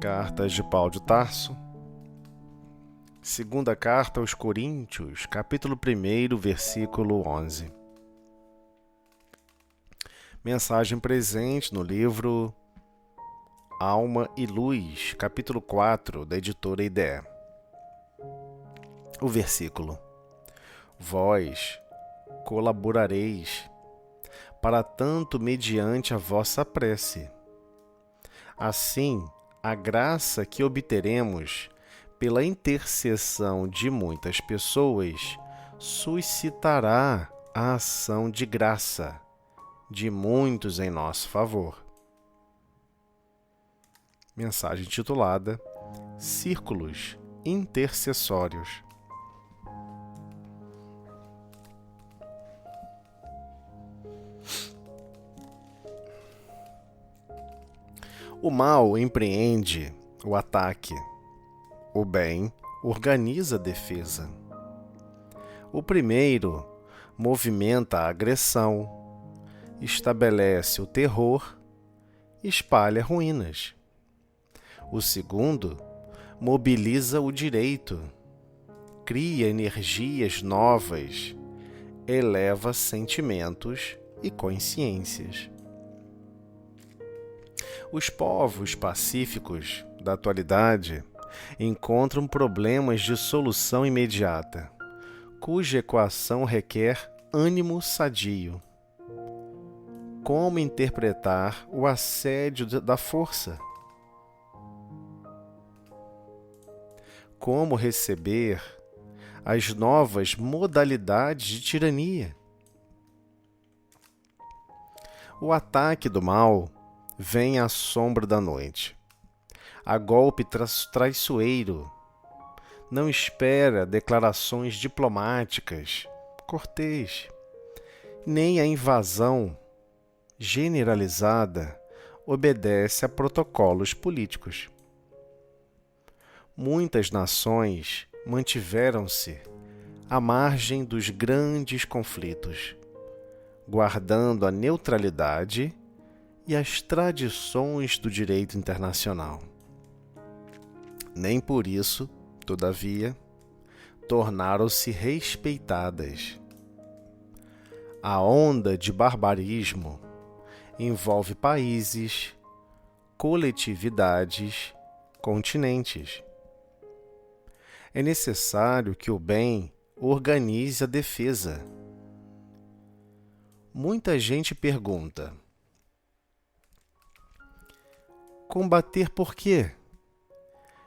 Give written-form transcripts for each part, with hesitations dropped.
Cartas de Paulo de Tarso. Segunda carta aos Coríntios, capítulo 1, versículo 11. Mensagem presente no livro Alma e Luz, capítulo 4, da editora IDE. O versículo: Vós colaborareis, para tanto mediante a vossa prece. Assim, a graça que obteremos pela intercessão de muitas pessoas suscitará a ação de graça de muitos em nosso favor. Mensagem titulada Círculos Intercessórios. O mal empreende o ataque. O bem organiza a defesa. O primeiro movimenta a agressão, estabelece o terror, espalha ruínas. O segundo mobiliza o direito, cria energias novas, eleva sentimentos e consciências. Os povos pacíficos da atualidade encontram problemas de solução imediata, cuja equação requer ânimo sadio. Como interpretar o assédio da força? Como receber as novas modalidades de tirania? O ataque do mal vem à sombra da noite, a golpe traiçoeiro. Não espera declarações diplomáticas, cortês, nem a invasão generalizada obedece a protocolos políticos. Muitas nações mantiveram-se à margem dos grandes conflitos, guardando a neutralidade e as tradições do direito internacional. Nem por isso, todavia, tornaram-se respeitadas. A onda de barbarismo envolve países, coletividades, continentes. É necessário que o bem organize a defesa. Muita gente pergunta: combater por quê?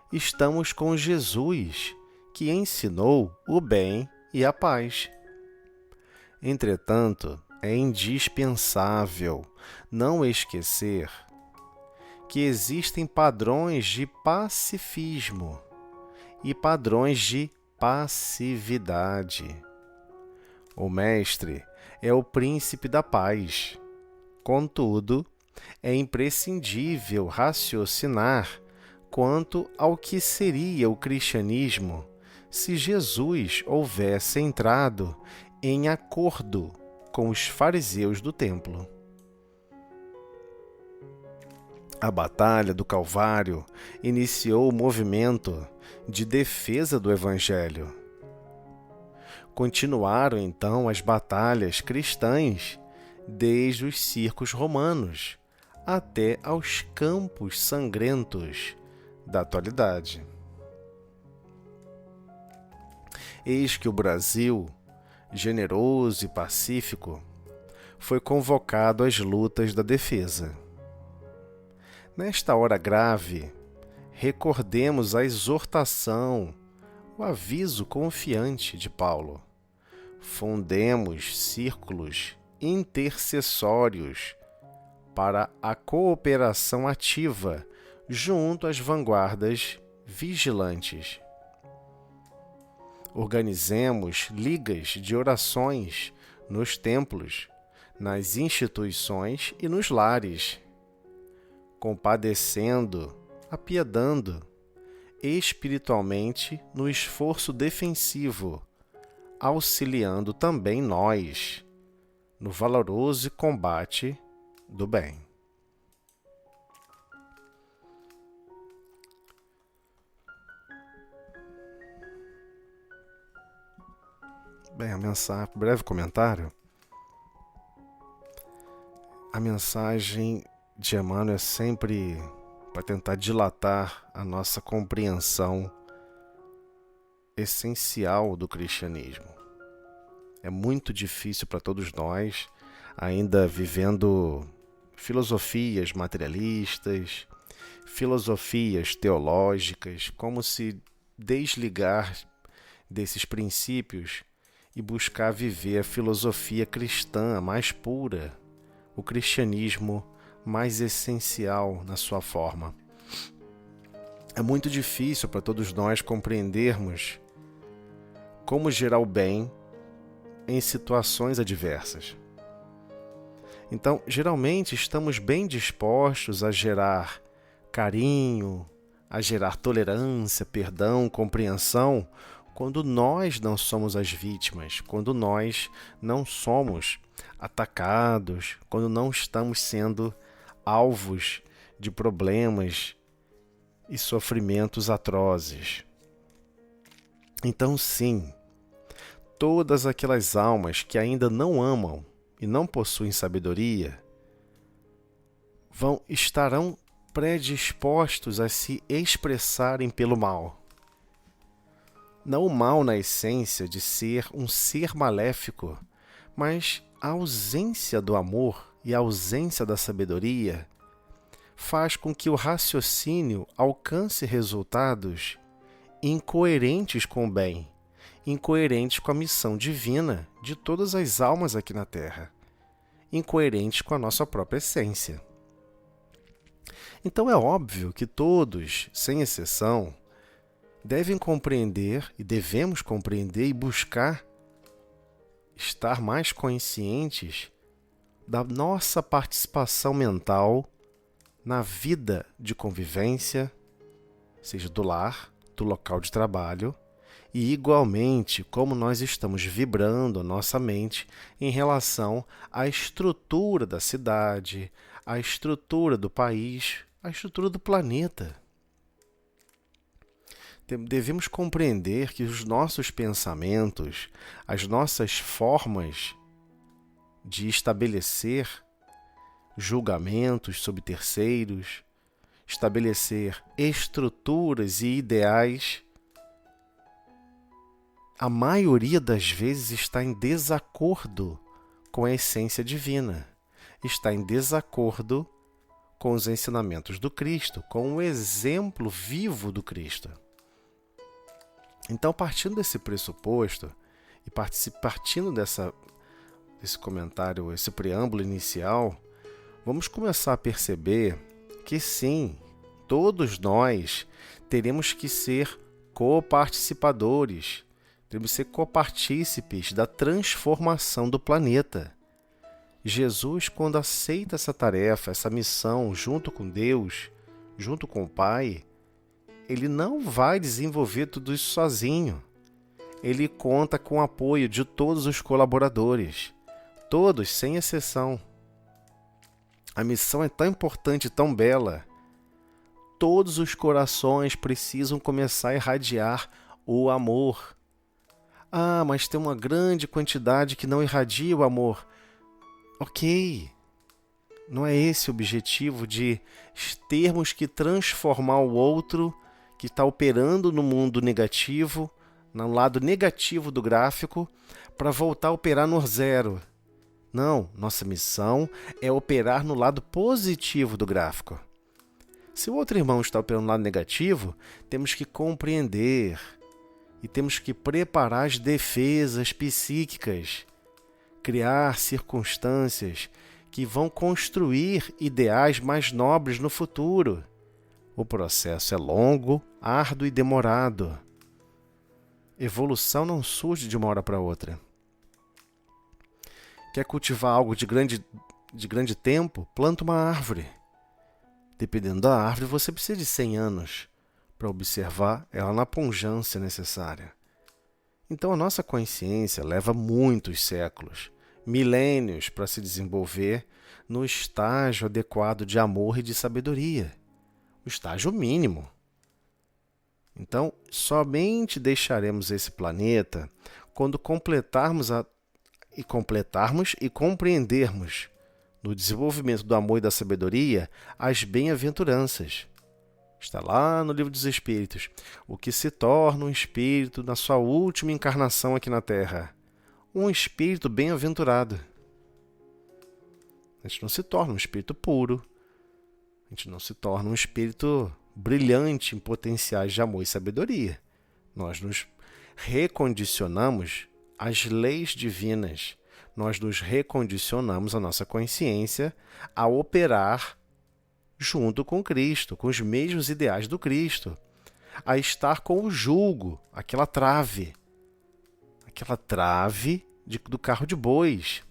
Estamos com Jesus, que ensinou o bem e a paz. Entretanto, é indispensável não esquecer que existem padrões de pacifismo e padrões de passividade. O Mestre é o príncipe da paz. Contudo, é imprescindível raciocinar quanto ao que seria o cristianismo se Jesus houvesse entrado em acordo com os fariseus do templo. A Batalha do Calvário iniciou o movimento de defesa do Evangelho. Continuaram então as batalhas cristãs desde os circos romanos até aos campos sangrentos da atualidade. Eis que o Brasil, generoso e pacífico, foi convocado às lutas da defesa. Nesta hora grave, recordemos a exortação, o aviso confiante de Paulo. Fundemos círculos intercessórios para a cooperação ativa junto às vanguardas vigilantes. Organizemos ligas de orações nos templos, nas instituições e nos lares, compadecendo, apiedando, espiritualmente no esforço defensivo, auxiliando também nós no valoroso combate do bem. Bem, breve comentário. A mensagem de Emmanuel é sempre para tentar dilatar a nossa compreensão essencial do cristianismo. É muito difícil para todos nós, ainda vivendo filosofias materialistas, filosofias teológicas, como se desligar desses princípios e buscar viver a filosofia cristã mais pura, o cristianismo mais essencial na sua forma. É muito difícil para todos nós compreendermos como gerar o bem em situações adversas. Então, geralmente, estamos bem dispostos a gerar carinho, a gerar tolerância, perdão, compreensão, quando nós não somos as vítimas, quando nós não somos atacados, quando não estamos sendo alvos de problemas e sofrimentos atrozes. Então, sim, todas aquelas almas que ainda não amam e não possuem sabedoria estarão predispostos a se expressarem pelo mal. Não o mal na essência de ser um ser maléfico, mas a ausência do amor e a ausência da sabedoria faz com que o raciocínio alcance resultados incoerentes com o bem, incoerentes com a missão divina de todas as almas aqui na Terra, incoerentes com a nossa própria essência. Então é óbvio que todos, sem exceção, devem compreender e devemos compreender e buscar estar mais conscientes da nossa participação mental na vida de convivência, seja do lar, do local de trabalho, e igualmente como nós estamos vibrando a nossa mente em relação à estrutura da cidade, à estrutura do país, à estrutura do planeta. Devemos compreender que os nossos pensamentos, as nossas formas de estabelecer julgamentos sobre terceiros, estabelecer estruturas e ideais, a maioria das vezes está em desacordo com a essência divina, está em desacordo com os ensinamentos do Cristo, com o exemplo vivo do Cristo. Então, partindo desse pressuposto e partindo desse comentário, esse preâmbulo inicial, vamos começar a perceber que sim, todos nós teremos que ser coparticipadores, temos que ser copartícipes da transformação do planeta. Jesus, quando aceita essa tarefa, essa missão, junto com Deus, junto com o Pai, ele não vai desenvolver tudo isso sozinho. Ele conta com o apoio de todos os colaboradores, todos, sem exceção. A missão é tão importante e tão bela. Todos os corações precisam começar a irradiar o amor. Ah, mas tem uma grande quantidade que não irradia o amor. Ok, não é esse o objetivo de termos que transformar o outro que está operando no mundo negativo, no lado negativo do gráfico, para voltar a operar no zero. Não, nossa missão é operar no lado positivo do gráfico. Se o outro irmão está operando no lado negativo, temos que compreender e temos que preparar as defesas psíquicas, criar circunstâncias que vão construir ideais mais nobres no futuro. O processo é longo, árduo e demorado. Evolução não surge de uma hora para outra. Quer cultivar algo de grande tempo? Planta uma árvore. Dependendo da árvore, você precisa de 100 anos para observar ela na pujança necessária. Então, a nossa consciência leva muitos séculos, milênios para se desenvolver no estágio adequado de amor e de sabedoria, o estágio mínimo. Então, somente deixaremos esse planeta quando completarmos e compreendermos no desenvolvimento do amor e da sabedoria as bem-aventuranças. Está lá no Livro dos Espíritos. O que se torna um espírito na sua última encarnação aqui na Terra? Um espírito bem-aventurado. A gente não se torna um espírito puro. A gente não se torna um espírito brilhante em potenciais de amor e sabedoria. Nós nos recondicionamos às leis divinas. Nós nos recondicionamos a nossa consciência a operar junto com Cristo, com os mesmos ideais do Cristo, a estar com o jugo, aquela trave do carro de bois,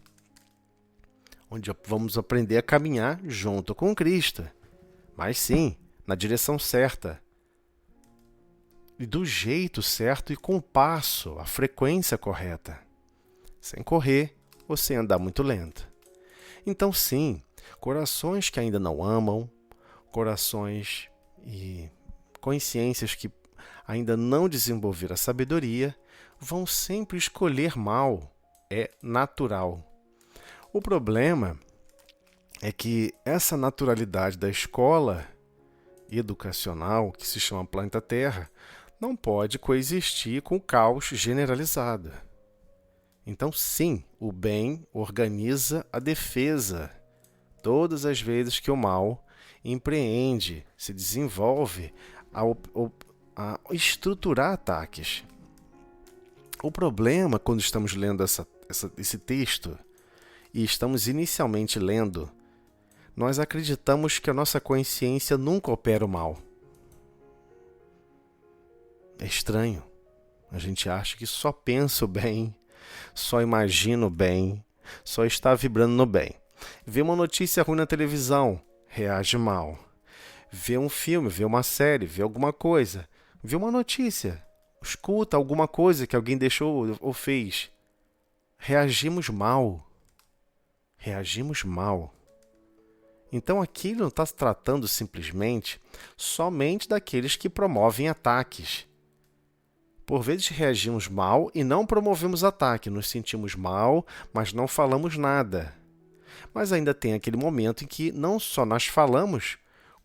onde vamos aprender a caminhar junto com Cristo, mas sim, na direção certa, e do jeito certo e com o passo, a frequência correta, sem correr ou sem andar muito lento. Então sim, corações que ainda não amam, corações e consciências que ainda não desenvolveram a sabedoria, vão sempre escolher mal. É natural. O problema é que essa naturalidade da escola educacional, que se chama planeta Terra, não pode coexistir com o caos generalizado. Então, sim, o bem organiza a defesa. Todas as vezes que o mal empreende, se desenvolve a estruturar ataques. O problema, quando estamos lendo esse texto, e estamos inicialmente lendo, nós acreditamos que a nossa consciência nunca opera o mal. É estranho. A gente acha que só pensa o bem, só imagina o bem, só está vibrando no bem. Vê uma notícia ruim na televisão, reage mal. Vê um filme, vê uma série, vê alguma coisa, vê uma notícia, escuta alguma coisa que alguém deixou ou fez. Reagimos mal. Reagimos mal. Então aqui não está se tratando simplesmente somente daqueles que promovem ataques. Por vezes reagimos mal e não promovemos ataque, nos sentimos mal, mas não falamos nada. Mas ainda tem aquele momento em que não só nós falamos,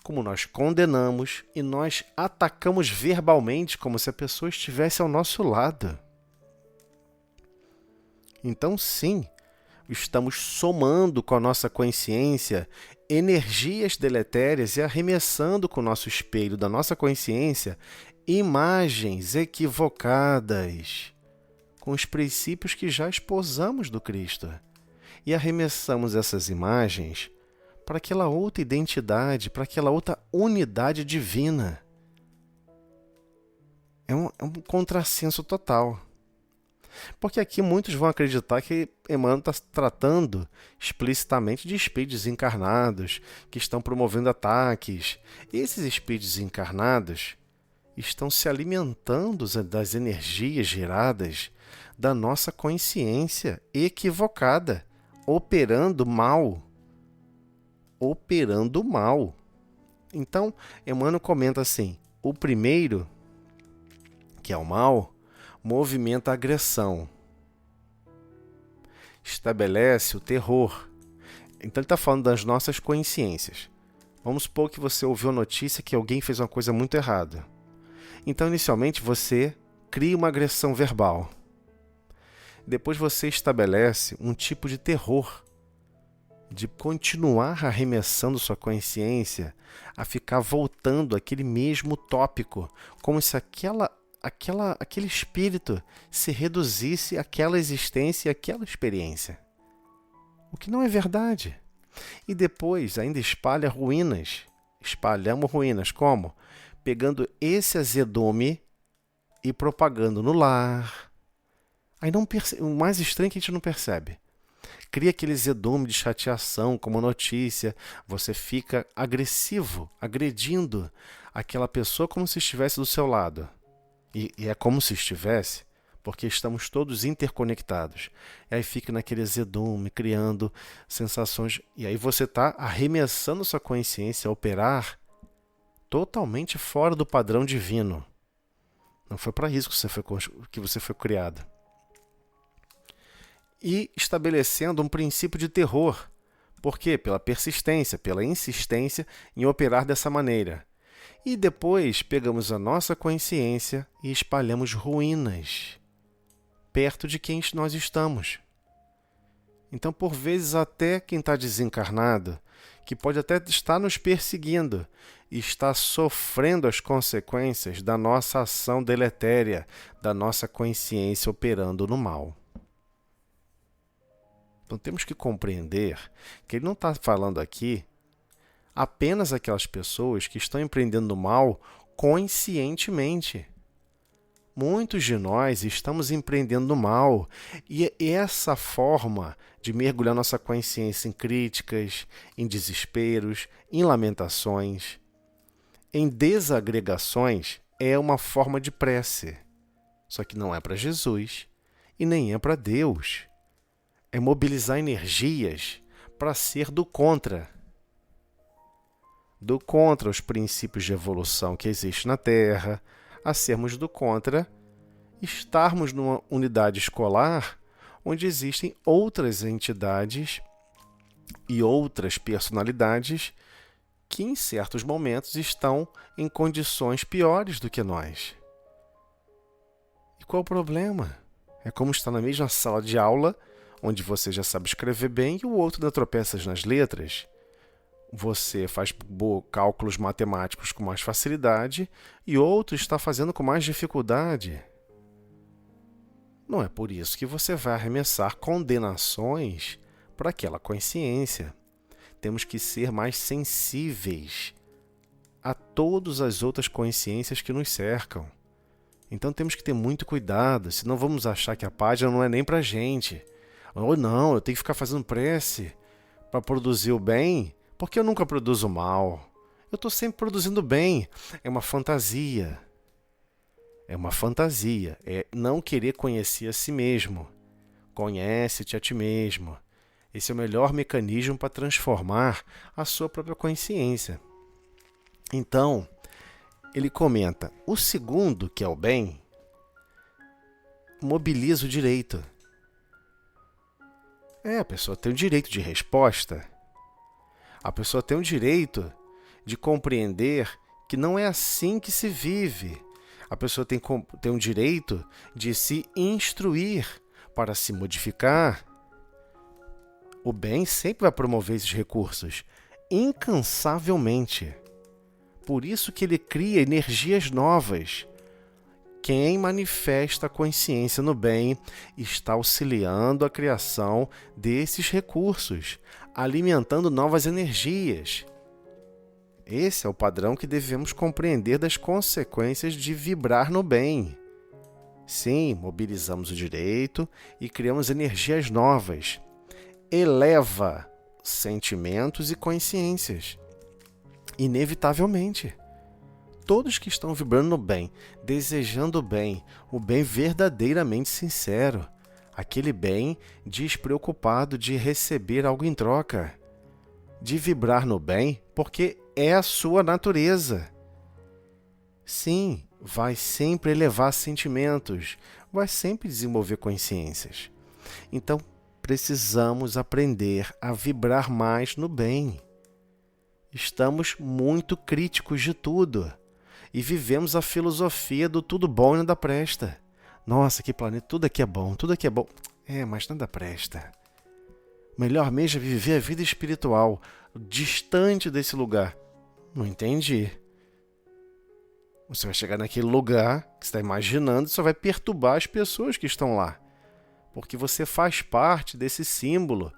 como nós condenamos e nós atacamos verbalmente como se a pessoa estivesse ao nosso lado. Então, sim, estamos somando com a nossa consciência energias deletérias e arremessando com o nosso espelho da nossa consciência imagens equivocadas com os princípios que já esposamos do Cristo. E arremessamos essas imagens para aquela outra identidade, para aquela outra unidade divina. É um contrassenso total. Porque aqui muitos vão acreditar que Emmanuel está tratando explicitamente de espíritos encarnados que estão promovendo ataques. Esses espíritos encarnados estão se alimentando das energias geradas da nossa consciência equivocada, operando mal. Operando mal. Então, Emmanuel comenta assim, o primeiro, que é o mal, movimenta a agressão, estabelece o terror. Então ele está falando das nossas consciências. Vamos supor que você ouviu a notícia que alguém fez uma coisa muito errada. Então, inicialmente, você cria uma agressão verbal. Depois você estabelece um tipo de terror, de continuar arremessando sua consciência a ficar voltando àquele mesmo tópico, como se aquele espírito se reduzisse àquela existência e àquela experiência. O que não é verdade. E depois ainda espalha ruínas. Espalhamos ruínas como? Pegando esse azedume e propagando no lar. Aí o mais estranho é que a gente não percebe. Cria aquele azedume de chateação como notícia. Você fica agressivo, agredindo aquela pessoa como se estivesse do seu lado. E é como se estivesse, porque estamos todos interconectados. E aí fica naquele azedume, criando sensações. E aí você está arremessando sua consciência a operar totalmente fora do padrão divino. Não foi para isso que você foi criado. e estabelecendo um princípio de terror. Por quê? Pela persistência, pela insistência em operar dessa maneira. E depois pegamos a nossa consciência e espalhamos ruínas perto de quem nós estamos. Então, por vezes, até quem está desencarnado, que pode até estar nos perseguindo, está sofrendo as consequências da nossa ação deletéria, da nossa consciência operando no mal. Então, temos que compreender que ele não está falando aqui apenas aquelas pessoas que estão empreendendo o mal conscientemente. Muitos de nós estamos empreendendo no mal, e essa forma de mergulhar nossa consciência em críticas, em desesperos, em lamentações, em desagregações, é uma forma de prece. Só que não é para Jesus e nem é para Deus. É mobilizar energias para ser do contra os princípios de evolução que existem na Terra, a sermos do contra, estarmos numa unidade escolar onde existem outras entidades e outras personalidades que em certos momentos estão em condições piores do que nós. E qual o problema? É como estar na mesma sala de aula, onde você já sabe escrever bem e o outro ainda tropeça nas letras. Você faz cálculos matemáticos com mais facilidade e outro está fazendo com mais dificuldade. Não é por isso que você vai arremessar condenações para aquela consciência. Temos que ser mais sensíveis a todas as outras consciências que nos cercam. Então temos que ter muito cuidado, senão vamos achar que a página não é nem para a gente. Ou não, eu tenho que ficar fazendo prece para produzir o bem, porque eu nunca produzo mal. Eu estou sempre produzindo bem. É uma fantasia. É uma fantasia. É não querer conhecer a si mesmo. Conhece-te a ti mesmo. Esse é o melhor mecanismo para transformar a sua própria consciência. Então, ele comenta, o segundo, que é o bem, mobiliza o direito. A pessoa tem o direito de resposta. A pessoa tem o direito de compreender que não é assim que se vive. A pessoa tem o direito de se instruir para se modificar. O bem sempre vai promover esses recursos, incansavelmente. Por isso que ele cria energias novas. Quem manifesta a consciência no bem está auxiliando a criação desses recursos, alimentando novas energias. Esse é o padrão que devemos compreender das consequências de vibrar no bem. Sim, mobilizamos o direito e criamos energias novas. Eleva sentimentos e consciências. Inevitavelmente. Todos que estão vibrando no bem, desejando o bem verdadeiramente sincero, aquele bem despreocupado de receber algo em troca, de vibrar no bem porque é a sua natureza. Sim, vai sempre elevar sentimentos, vai sempre desenvolver consciências. Então, precisamos aprender a vibrar mais no bem. Estamos muito críticos de tudo. E vivemos a filosofia do tudo bom e nada presta. Nossa, que planeta, tudo aqui é bom, tudo aqui é bom. Mas nada presta. Melhor mesmo é viver a vida espiritual, distante desse lugar. Não entendi. Você vai chegar naquele lugar que você está imaginando e só vai perturbar as pessoas que estão lá. Porque você faz parte desse símbolo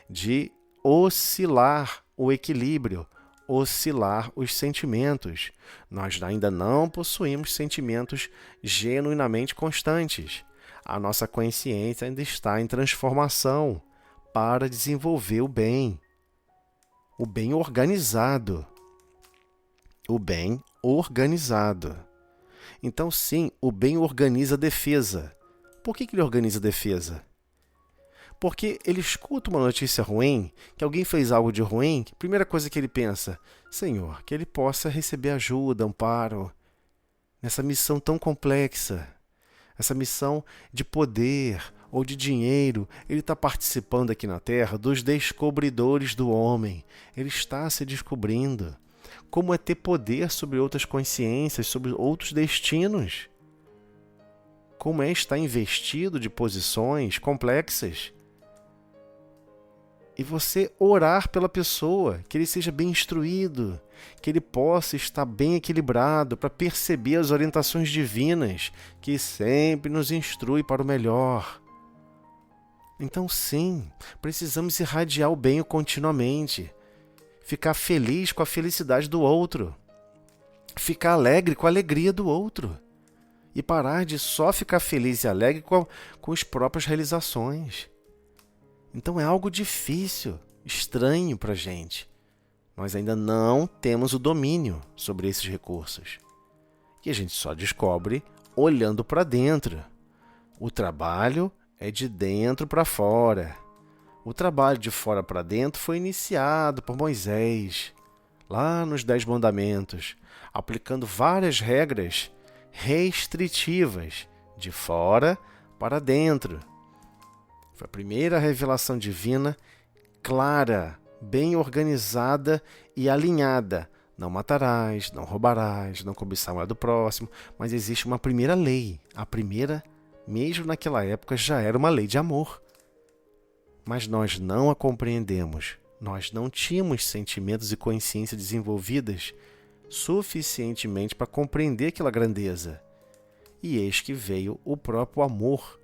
de oscilar o equilíbrio, oscilar os sentimentos. Nós ainda não possuímos sentimentos genuinamente constantes. A nossa consciência ainda está em transformação para desenvolver o bem organizado. O bem organizado. Então, sim, o bem organiza a defesa. Por que ele organiza a defesa? Porque ele escuta uma notícia ruim, que alguém fez algo de ruim, que a primeira coisa que ele pensa, Senhor, que ele possa receber ajuda, amparo, nessa missão tão complexa, essa missão de poder, ou de dinheiro, ele está participando aqui na Terra dos descobridores do homem. Ele está se descobrindo. Como é ter poder sobre outras consciências, sobre outros destinos. Como é estar investido de posições complexas. E você orar pela pessoa, que ele seja bem instruído, que ele possa estar bem equilibrado para perceber as orientações divinas, que sempre nos instrui para o melhor. Então sim, precisamos irradiar o bem continuamente, ficar feliz com a felicidade do outro, ficar alegre com a alegria do outro e parar de só ficar feliz e alegre com as próprias realizações. Então é algo difícil, estranho para a gente. Nós ainda não temos o domínio sobre esses recursos. E a gente só descobre olhando para dentro. O trabalho é de dentro para fora. O trabalho de fora para dentro foi iniciado por Moisés, lá nos 10 Mandamentos, aplicando várias regras restritivas de fora para dentro. Foi a primeira revelação divina clara, bem organizada e alinhada. Não matarás, não roubarás, não cobiçar o do próximo. Mas existe uma primeira lei. A primeira, mesmo naquela época, já era uma lei de amor. Mas nós não a compreendemos. Nós não tínhamos sentimentos e consciência desenvolvidas suficientemente para compreender aquela grandeza. E eis que veio o próprio amor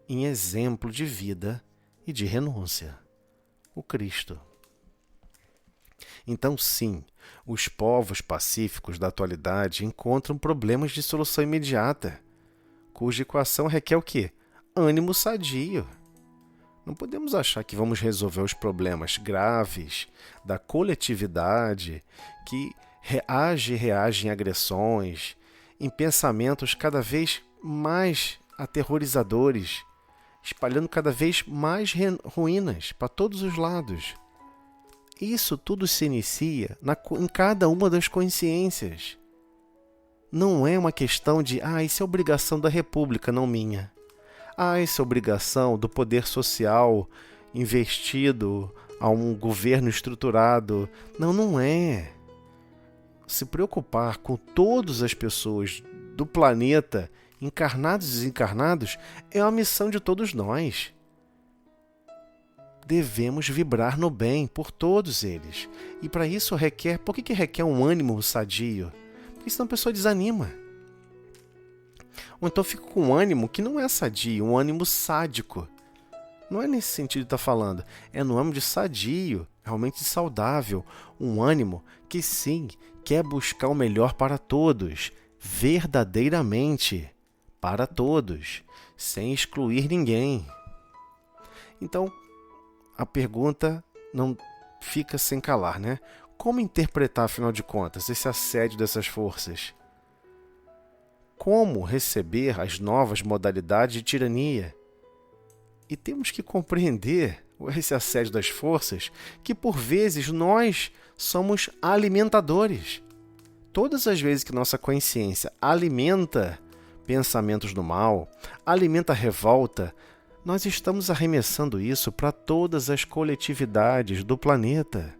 em exemplo de vida e de renúncia, o Cristo. Então, sim, os povos pacíficos da atualidade encontram problemas de solução imediata, cuja equação requer o quê? Ânimo sadio. Não podemos achar que vamos resolver os problemas graves da coletividade que reage em agressões, em pensamentos cada vez mais aterrorizadores, espalhando cada vez mais ruínas para todos os lados. Isso tudo se inicia em cada uma das consciências. Não é uma questão de, isso é obrigação da República, não minha. Isso é obrigação do poder social investido a um governo estruturado. Não, não é. Se preocupar com todas as pessoas do planeta, encarnados e desencarnados, é uma missão de todos nós. Devemos vibrar no bem por todos eles. E para isso requer... Por que requer um ânimo sadio? Porque senão a pessoa desanima. Ou então fica com um ânimo que não é sadio, um ânimo sádico. Não é nesse sentido que está falando. É no ânimo de sadio, realmente saudável. Um ânimo que sim, quer buscar o melhor para todos, verdadeiramente. Para todos, sem excluir ninguém. Então, a pergunta não fica sem calar, né? Como interpretar, afinal de contas, esse assédio dessas forças? Como receber as novas modalidades de tirania? E temos que compreender esse assédio das forças, que por vezes nós somos alimentadores. Todas as vezes que nossa consciência alimenta pensamentos do mal, alimenta revolta, nós estamos arremessando isso para todas as coletividades do planeta.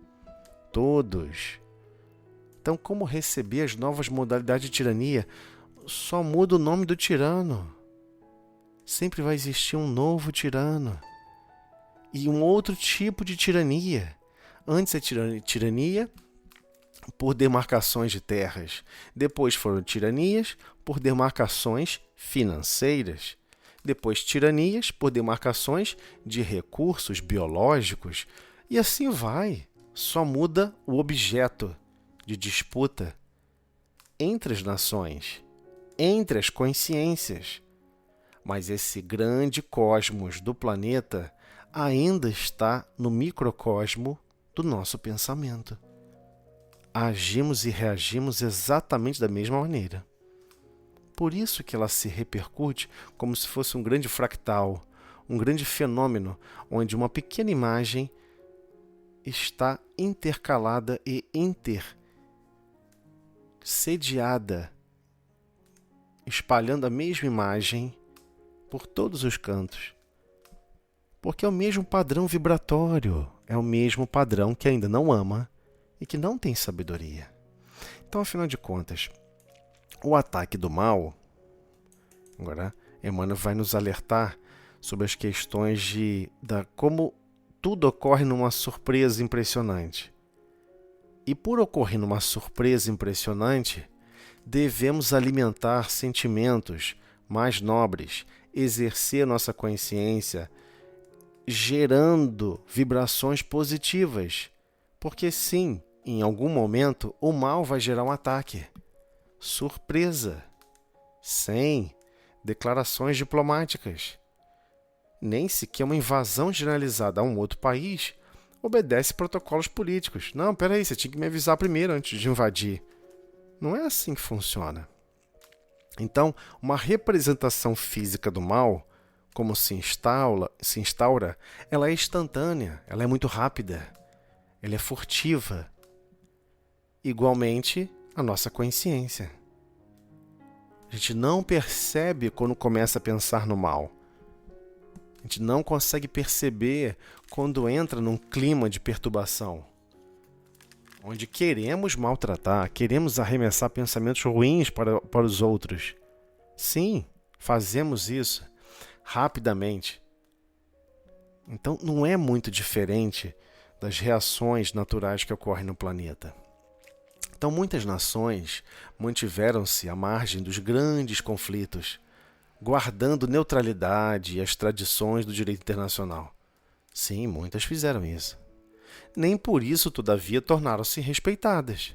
Todos. Então, como receber as novas modalidades de tirania? Só muda o nome do tirano. Sempre vai existir um novo tirano. E um outro tipo de tirania. Antes a tirania por demarcações de terras. Depois foram tiranias por demarcações financeiras. Depois tiranias por demarcações de recursos biológicos. E assim vai. Só muda o objeto de disputa entre as nações, entre as consciências. Mas esse grande cosmos do planeta ainda está no microcosmo do nosso pensamento. Agimos e reagimos exatamente da mesma maneira. Por isso que ela se repercute como se fosse um grande fractal, um grande fenômeno, onde uma pequena imagem está intercalada e intersediada, espalhando a mesma imagem por todos os cantos. Porque é o mesmo padrão vibratório, é o mesmo padrão que ainda não ama e que não tem sabedoria. Então, afinal de contas, o ataque do mal, agora Emmanuel vai nos alertar sobre as questões de como tudo ocorre numa surpresa impressionante. E por ocorrer numa surpresa impressionante, devemos alimentar sentimentos mais nobres, exercer nossa consciência, gerando vibrações positivas. Porque sim, em algum momento, o mal vai gerar um ataque. Surpresa. Sem declarações diplomáticas. Nem sequer uma invasão generalizada a um outro país obedece protocolos políticos. Não, peraí, você tinha que me avisar primeiro antes de invadir. Não é assim que funciona. Então, uma representação física do mal, como se instaura, ela é instantânea, ela é muito rápida, ela é furtiva. Igualmente, a nossa consciência. A gente não percebe quando começa a pensar no mal. A gente não consegue perceber quando entra num clima de perturbação, onde queremos maltratar, queremos arremessar pensamentos ruins para os outros. Sim, fazemos isso rapidamente. Então, não é muito diferente das reações naturais que ocorrem no planeta. Então, muitas nações mantiveram-se à margem dos grandes conflitos, guardando neutralidade e as tradições do direito internacional. Sim, muitas fizeram isso. Nem por isso, todavia, tornaram-se respeitadas.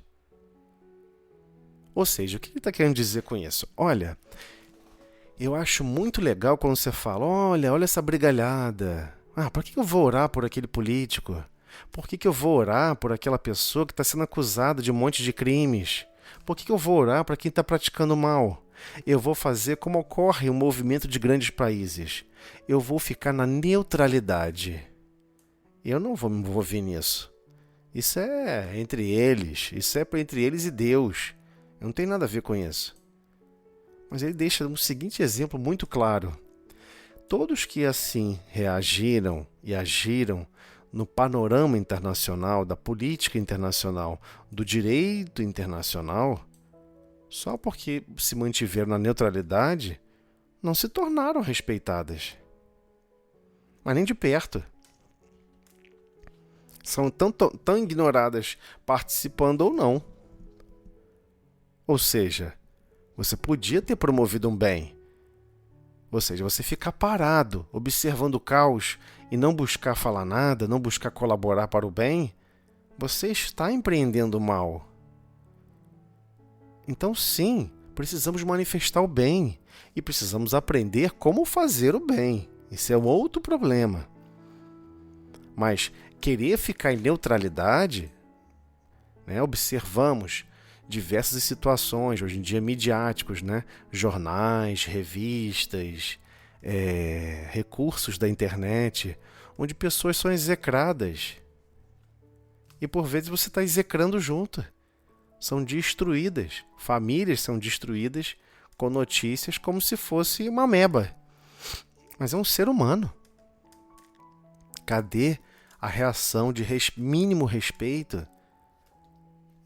Ou seja, o que ele está querendo dizer com isso? Olha, eu acho muito legal quando você fala, olha essa brigalhada. Por que eu vou orar por aquele político? Por que eu vou orar por aquela pessoa que está sendo acusada de um monte de crimes? Por que eu vou orar para quem está praticando mal? Eu vou fazer como ocorre o movimento de grandes países. Eu vou ficar na neutralidade. Eu não vou me envolver nisso. Isso é entre eles. Isso é entre eles e Deus. Eu não tenho nada a ver com isso. Mas ele deixa um seguinte exemplo muito claro. Todos que assim reagiram e agiram no panorama internacional, da política internacional, do direito internacional, só porque se mantiveram na neutralidade, não se tornaram respeitadas. Mas nem de perto. São tão ignoradas participando ou não. Ou seja, você podia ter promovido um bem. Ou seja, você ficar parado, observando o caos e não buscar falar nada, não buscar colaborar para o bem, você está empreendendo o mal. Então, sim, precisamos manifestar o bem e precisamos aprender como fazer o bem. Esse é um outro problema. Mas querer ficar em neutralidade, observamos diversas situações, hoje em dia midiáticos, jornais, revistas, recursos da internet, onde pessoas são execradas. E por vezes você está execrando junto. São destruídas. Famílias são destruídas com notícias como se fosse uma ameba. Mas é um ser humano. Cadê a reação de mínimo respeito?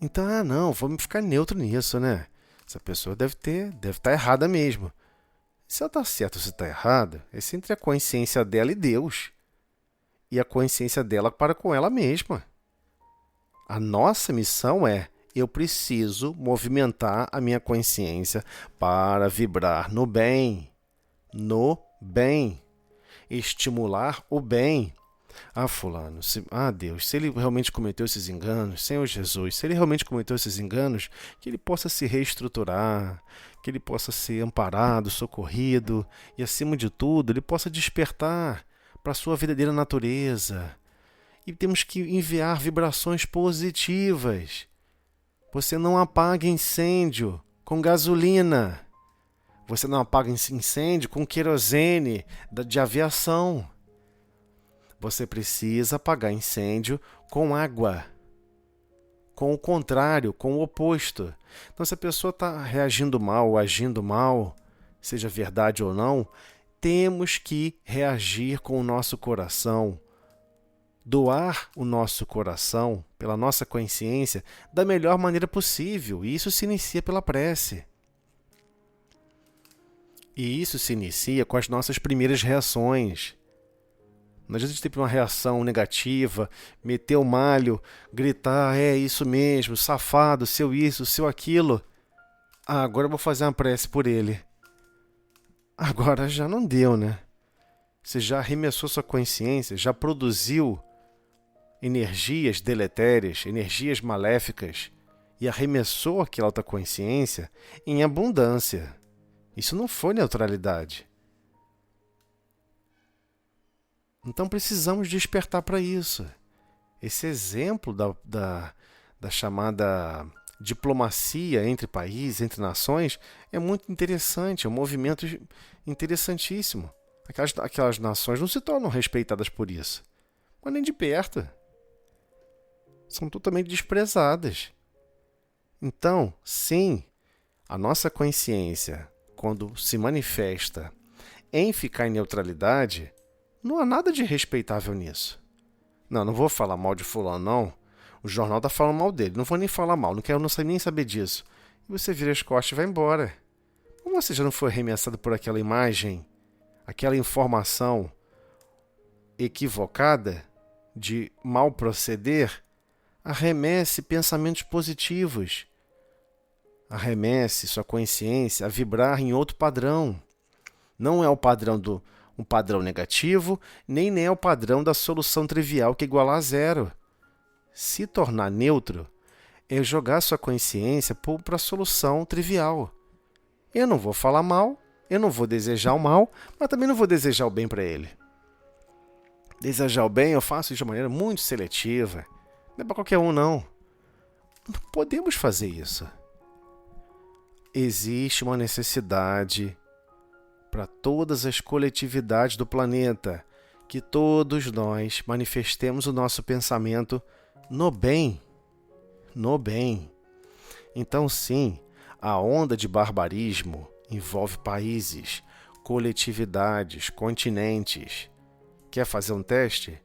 Então, não, vamos ficar neutro nisso, né? Essa pessoa deve estar errada mesmo. Se ela está certa ou se está errada, é entre a consciência dela e Deus. E a consciência dela para com ela mesma. A nossa missão é, eu preciso movimentar a minha consciência para vibrar no bem. No bem. Estimular o bem. Fulano, Deus, se ele realmente cometeu esses enganos, Senhor Jesus, se ele realmente cometeu esses enganos, que ele possa se reestruturar, que ele possa ser amparado, socorrido e, acima de tudo, ele possa despertar para a sua verdadeira natureza. E temos que enviar vibrações positivas. Você não apaga incêndio com gasolina. Você não apaga incêndio com querosene de aviação. Você precisa apagar incêndio com água. Com o contrário, com o oposto. Então, se a pessoa está reagindo mal ou agindo mal, seja verdade ou não, temos que reagir com o nosso coração, doar o nosso coração pela nossa consciência da melhor maneira possível. E isso se inicia pela prece. E isso se inicia com as nossas primeiras reações. Não adianta a gente ter uma reação negativa, meter o malho, gritar, é isso mesmo, safado, seu isso, seu aquilo. Agora eu vou fazer uma prece por ele. Agora já não deu, né? Você já arremessou sua consciência, já produziu energias deletérias, energias maléficas e arremessou aquela outra consciência em abundância. Isso não foi neutralidade. Então precisamos despertar para isso. Esse exemplo da chamada diplomacia entre países, entre nações, é muito interessante, é um movimento interessantíssimo. Aquelas nações não se tornam respeitadas por isso, mas nem de perto. São totalmente desprezadas. Então, sim, a nossa consciência, quando se manifesta em ficar em neutralidade, não há nada de respeitável nisso. Não vou falar mal de fulano, não. O jornal está falando mal dele. Não vou nem falar mal, não quero nem saber disso. E você vira as costas e vai embora. Como você já não foi arremessado por aquela imagem, aquela informação equivocada de mal proceder, arremesse pensamentos positivos. Arremesse sua consciência a vibrar em outro padrão. Não é o padrão um padrão negativo, nem é o padrão da solução trivial que é igual a zero. Se tornar neutro é jogar sua consciência para a solução trivial. Eu não vou falar mal, eu não vou desejar o mal, mas também não vou desejar o bem para ele. Desejar o bem eu faço de uma maneira muito seletiva. Não é para qualquer um, não. Não podemos fazer isso. Existe uma necessidade para todas as coletividades do planeta que todos nós manifestemos o nosso pensamento no bem. No bem. Então, sim, a onda de barbarismo envolve países, coletividades, continentes. Quer fazer um teste?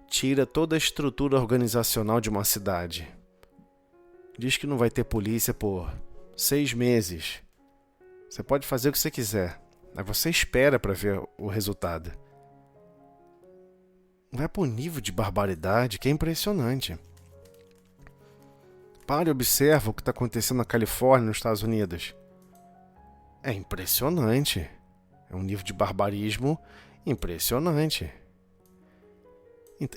Tira toda a estrutura organizacional de uma cidade. Diz que não vai ter polícia por 6 meses. Você pode fazer o que você quiser, mas você espera para ver o resultado. Vai para um nível de barbaridade que é impressionante. Pare e observa o que está acontecendo na Califórnia, nos Estados Unidos. É impressionante. É um nível de barbarismo impressionante.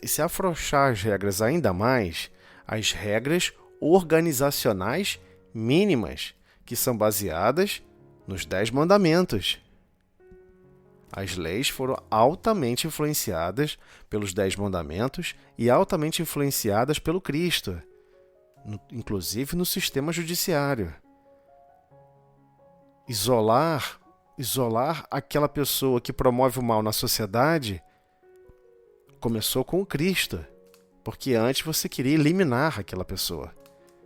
E se afrouxar as regras ainda mais, as regras organizacionais mínimas, que são baseadas nos 10 mandamentos. As leis foram altamente influenciadas pelos 10 mandamentos e altamente influenciadas pelo Cristo, inclusive no sistema judiciário. Isolar aquela pessoa que promove o mal na sociedade começou com o Cristo, porque antes você queria eliminar aquela pessoa,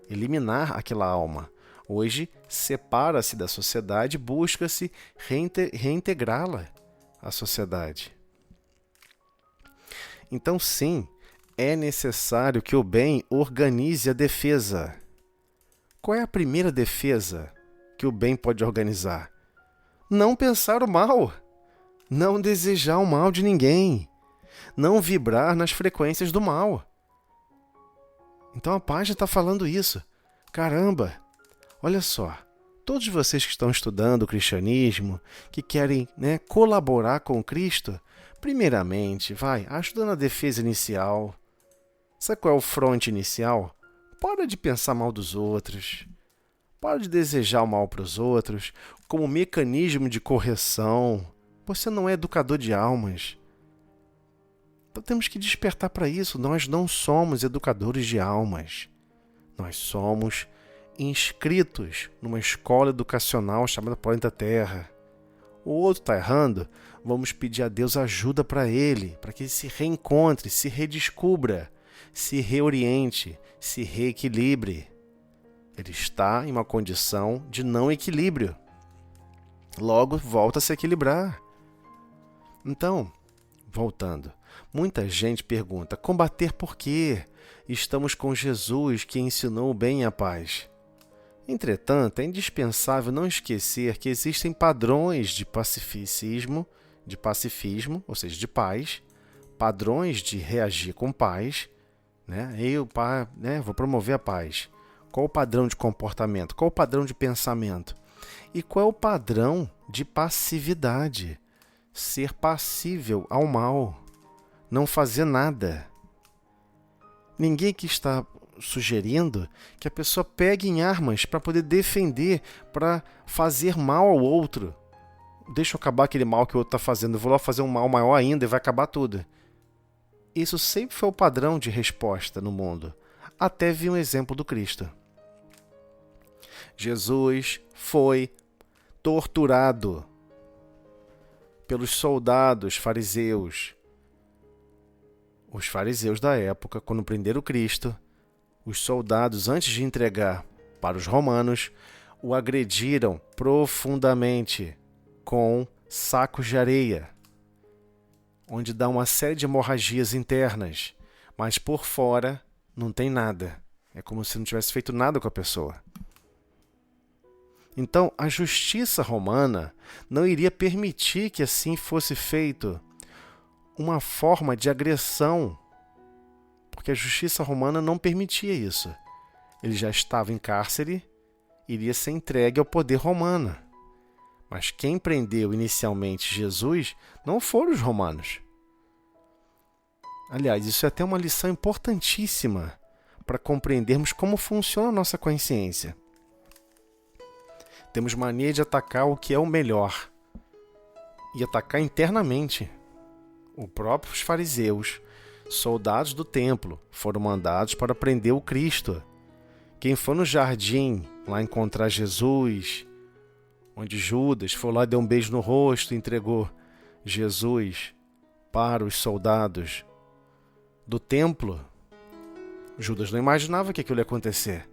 eliminar aquela alma. Hoje, separa-se da sociedade, busca-se reintegrá-la à sociedade. Então, sim, é necessário que o bem organize a defesa. Qual é a primeira defesa que o bem pode organizar? Não pensar o mal, não desejar o mal de ninguém, não vibrar nas frequências do mal. Então a página está falando isso. Caramba, olha só, todos vocês que estão estudando o cristianismo, que querem, colaborar com Cristo, primeiramente, ajuda na defesa inicial. Sabe qual é o fronte inicial? Para de pensar mal dos outros. Para de desejar o mal para os outros como mecanismo de correção. Você não é educador de almas. Então temos que despertar para isso. Nós não somos educadores de almas. Nós somos inscritos numa escola educacional chamada Planeta Terra. O outro está errando, vamos pedir a Deus ajuda para ele, para que ele se reencontre, se redescubra, se reoriente, se reequilibre. Ele está em uma condição de não equilíbrio. Logo, volta a se equilibrar. Então, voltando, muita gente pergunta: combater por quê? Estamos com Jesus que ensinou o bem e a paz. Entretanto, é indispensável não esquecer que existem padrões de pacifismo, ou seja, de paz, padrões de reagir com paz, né? Vou promover a paz. Qual o padrão de comportamento? Qual o padrão de pensamento? E qual é o padrão de passividade? Ser passível ao mal, não fazer nada. Ninguém que está sugerindo que a pessoa pegue em armas para poder defender, para fazer mal ao outro. Deixa eu acabar aquele mal que o outro está fazendo, eu vou lá fazer um mal maior ainda e vai acabar tudo. Isso sempre foi o padrão de resposta no mundo, até vir um exemplo do Cristo. Jesus foi torturado pelos soldados fariseus. Os fariseus da época, quando prenderam Cristo, os soldados, antes de entregar para os romanos, o agrediram profundamente com sacos de areia, onde dá uma série de hemorragias internas, mas por fora não tem nada. É como se não tivesse feito nada com a pessoa. Então, a justiça romana não iria permitir que assim fosse feito uma forma de agressão, porque a justiça romana não permitia isso. Ele já estava em cárcere, iria ser entregue ao poder romano. Mas quem prendeu inicialmente Jesus não foram os romanos. Aliás, isso é até uma lição importantíssima para compreendermos como funciona a nossa consciência. Temos mania de atacar o que é o melhor e atacar internamente. Os próprios fariseus, soldados do templo, foram mandados para prender o Cristo. Quem foi no jardim lá encontrar Jesus, onde Judas foi lá, deu um beijo no rosto e entregou Jesus para os soldados do templo, Judas não imaginava que aquilo ia acontecer.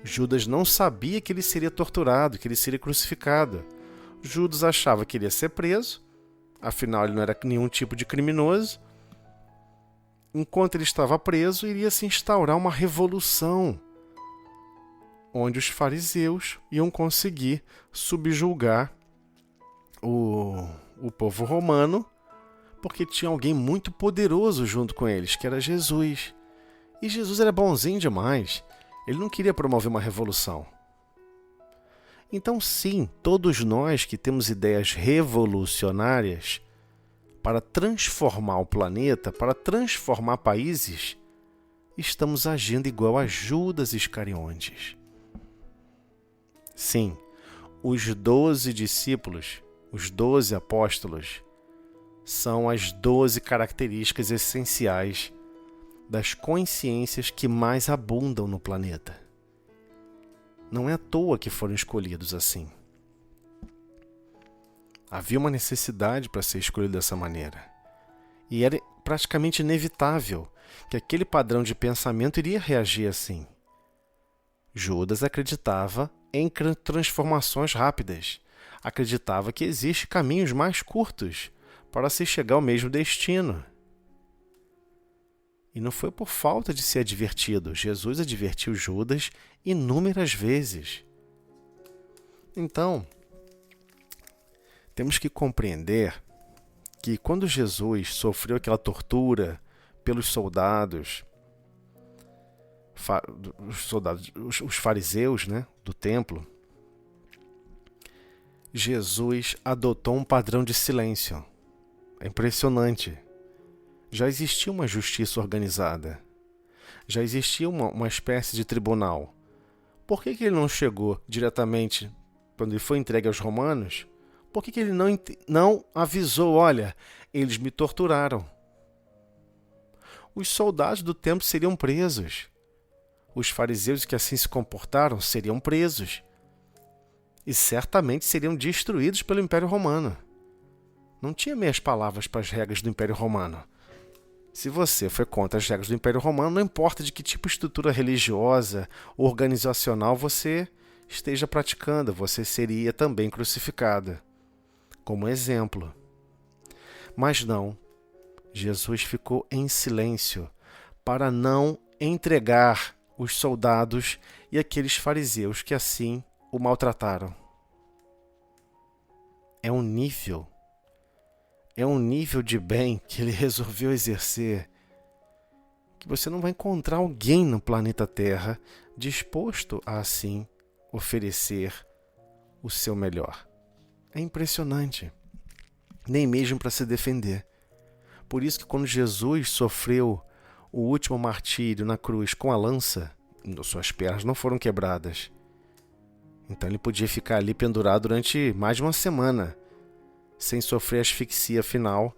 Judas não sabia que ele seria torturado, que ele seria crucificado. Judas achava que ele ia ser preso, afinal ele não era nenhum tipo de criminoso. Enquanto ele estava preso, iria se instaurar uma revolução, onde os fariseus iam conseguir subjugar o povo romano, porque tinha alguém muito poderoso junto com eles, que era Jesus. E Jesus era bonzinho demais. Ele não queria promover uma revolução. Então, sim, todos nós que temos ideias revolucionárias para transformar o planeta, para transformar países, estamos agindo igual a Judas Iscariotes. Sim, os 12 discípulos, os 12 apóstolos, são as 12 características essenciais das consciências que mais abundam no planeta. Não é à toa que foram escolhidos assim. Havia uma necessidade para ser escolhido dessa maneira. E era praticamente inevitável que aquele padrão de pensamento iria reagir assim. Judas acreditava em transformações rápidas. Acreditava que existem caminhos mais curtos para se chegar ao mesmo destino. E não foi por falta de ser advertido. Jesus advertiu Judas inúmeras vezes. Então, temos que compreender que quando Jesus sofreu aquela tortura pelos soldados, os fariseus, né, do templo, Jesus adotou um padrão de silêncio. É impressionante. Já existia uma justiça organizada. Já existia uma espécie de tribunal. Por que ele não chegou diretamente, quando ele foi entregue aos romanos? Por que ele não avisou, olha, eles me torturaram? Os soldados do templo seriam presos. Os fariseus que assim se comportaram seriam presos. E certamente seriam destruídos pelo Império Romano. Não tinha meias palavras para as regras do Império Romano. Se você foi contra as regras do Império Romano, não importa de que tipo de estrutura religiosa ou organizacional você esteja praticando, você seria também crucificado. Como exemplo. Mas não, Jesus ficou em silêncio para não entregar os soldados e aqueles fariseus que assim o maltrataram. É um nível de bem que ele resolveu exercer que você não vai encontrar alguém no planeta Terra disposto a assim oferecer o seu melhor. É impressionante, nem mesmo para se defender. Por isso que quando Jesus sofreu o último martírio na cruz com a lança, suas pernas não foram quebradas. Então ele podia ficar ali pendurado durante mais de uma semana, sem sofrer a asfixia final,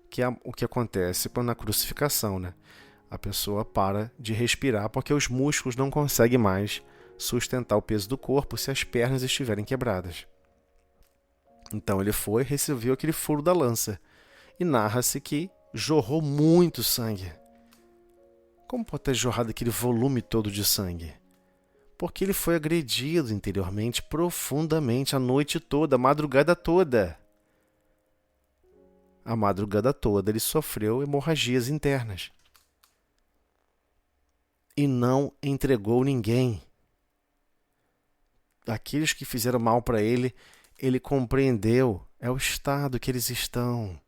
que é o que acontece quando na crucificação, né? A pessoa para de respirar porque os músculos não conseguem mais sustentar o peso do corpo se as pernas estiverem quebradas. Então ele foi e recebeu aquele furo da lança. E narra-se que jorrou muito sangue. Como pode ter jorrado aquele volume todo de sangue? Porque ele foi agredido interiormente profundamente a noite toda, a madrugada toda. A madrugada toda ele sofreu hemorragias internas. E não entregou ninguém. Aqueles que fizeram mal para ele, ele compreendeu. É o estado que eles estão.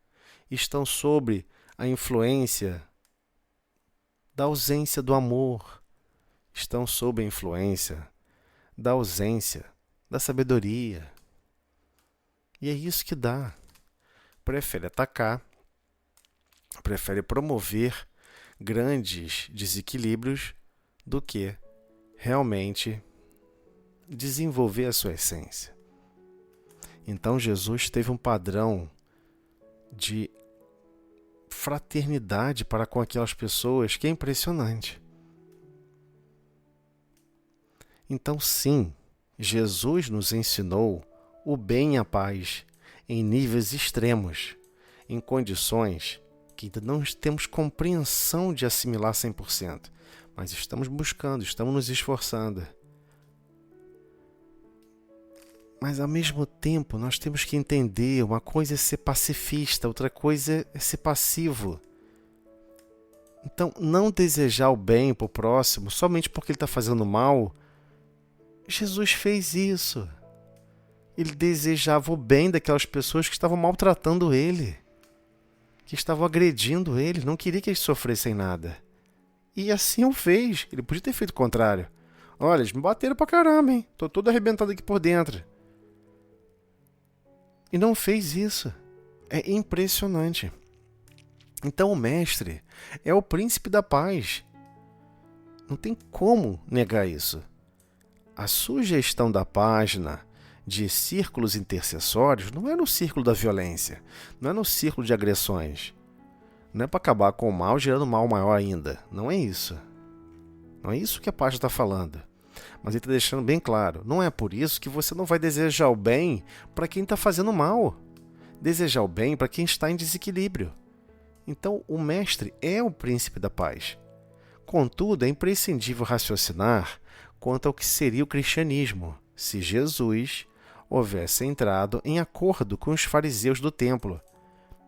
Estão sob a influência da ausência do amor. Estão sob a influência da ausência da sabedoria. E é isso que dá. Prefere atacar, prefere promover grandes desequilíbrios do que realmente desenvolver a sua essência. Então Jesus teve um padrão de fraternidade para com aquelas pessoas que é impressionante. Então sim, Jesus nos ensinou o bem e a paz em níveis extremos, em condições que ainda não temos compreensão de assimilar 100%, mas estamos buscando, estamos nos esforçando. Mas ao mesmo tempo nós temos que entender, uma coisa é ser pacifista, outra coisa é ser passivo. Então, não desejar o bem para o próximo somente porque ele está fazendo mal. Jesus fez isso. Ele desejava o bem daquelas pessoas que estavam maltratando ele, que estavam agredindo ele, não queria que eles sofressem nada. E assim o fez. Ele podia ter feito o contrário. Olha, eles me bateram pra caramba, hein? Tô todo arrebentado aqui por dentro. E não fez isso. É impressionante. Então o mestre é o príncipe da paz. Não tem como negar isso. A sugestão da página de círculos intercessórios não é no círculo da violência, não é no círculo de agressões. Não é para acabar com o mal gerando mal maior ainda. Não é isso. Não é isso que a página está falando. Mas ele está deixando bem claro. Não é por isso que você não vai desejar o bem para quem está fazendo mal. Desejar o bem para quem está em desequilíbrio. Então, o mestre é o príncipe da paz. Contudo, é imprescindível raciocinar quanto ao que seria o cristianismo se Jesus houvesse entrado em acordo com os fariseus do templo.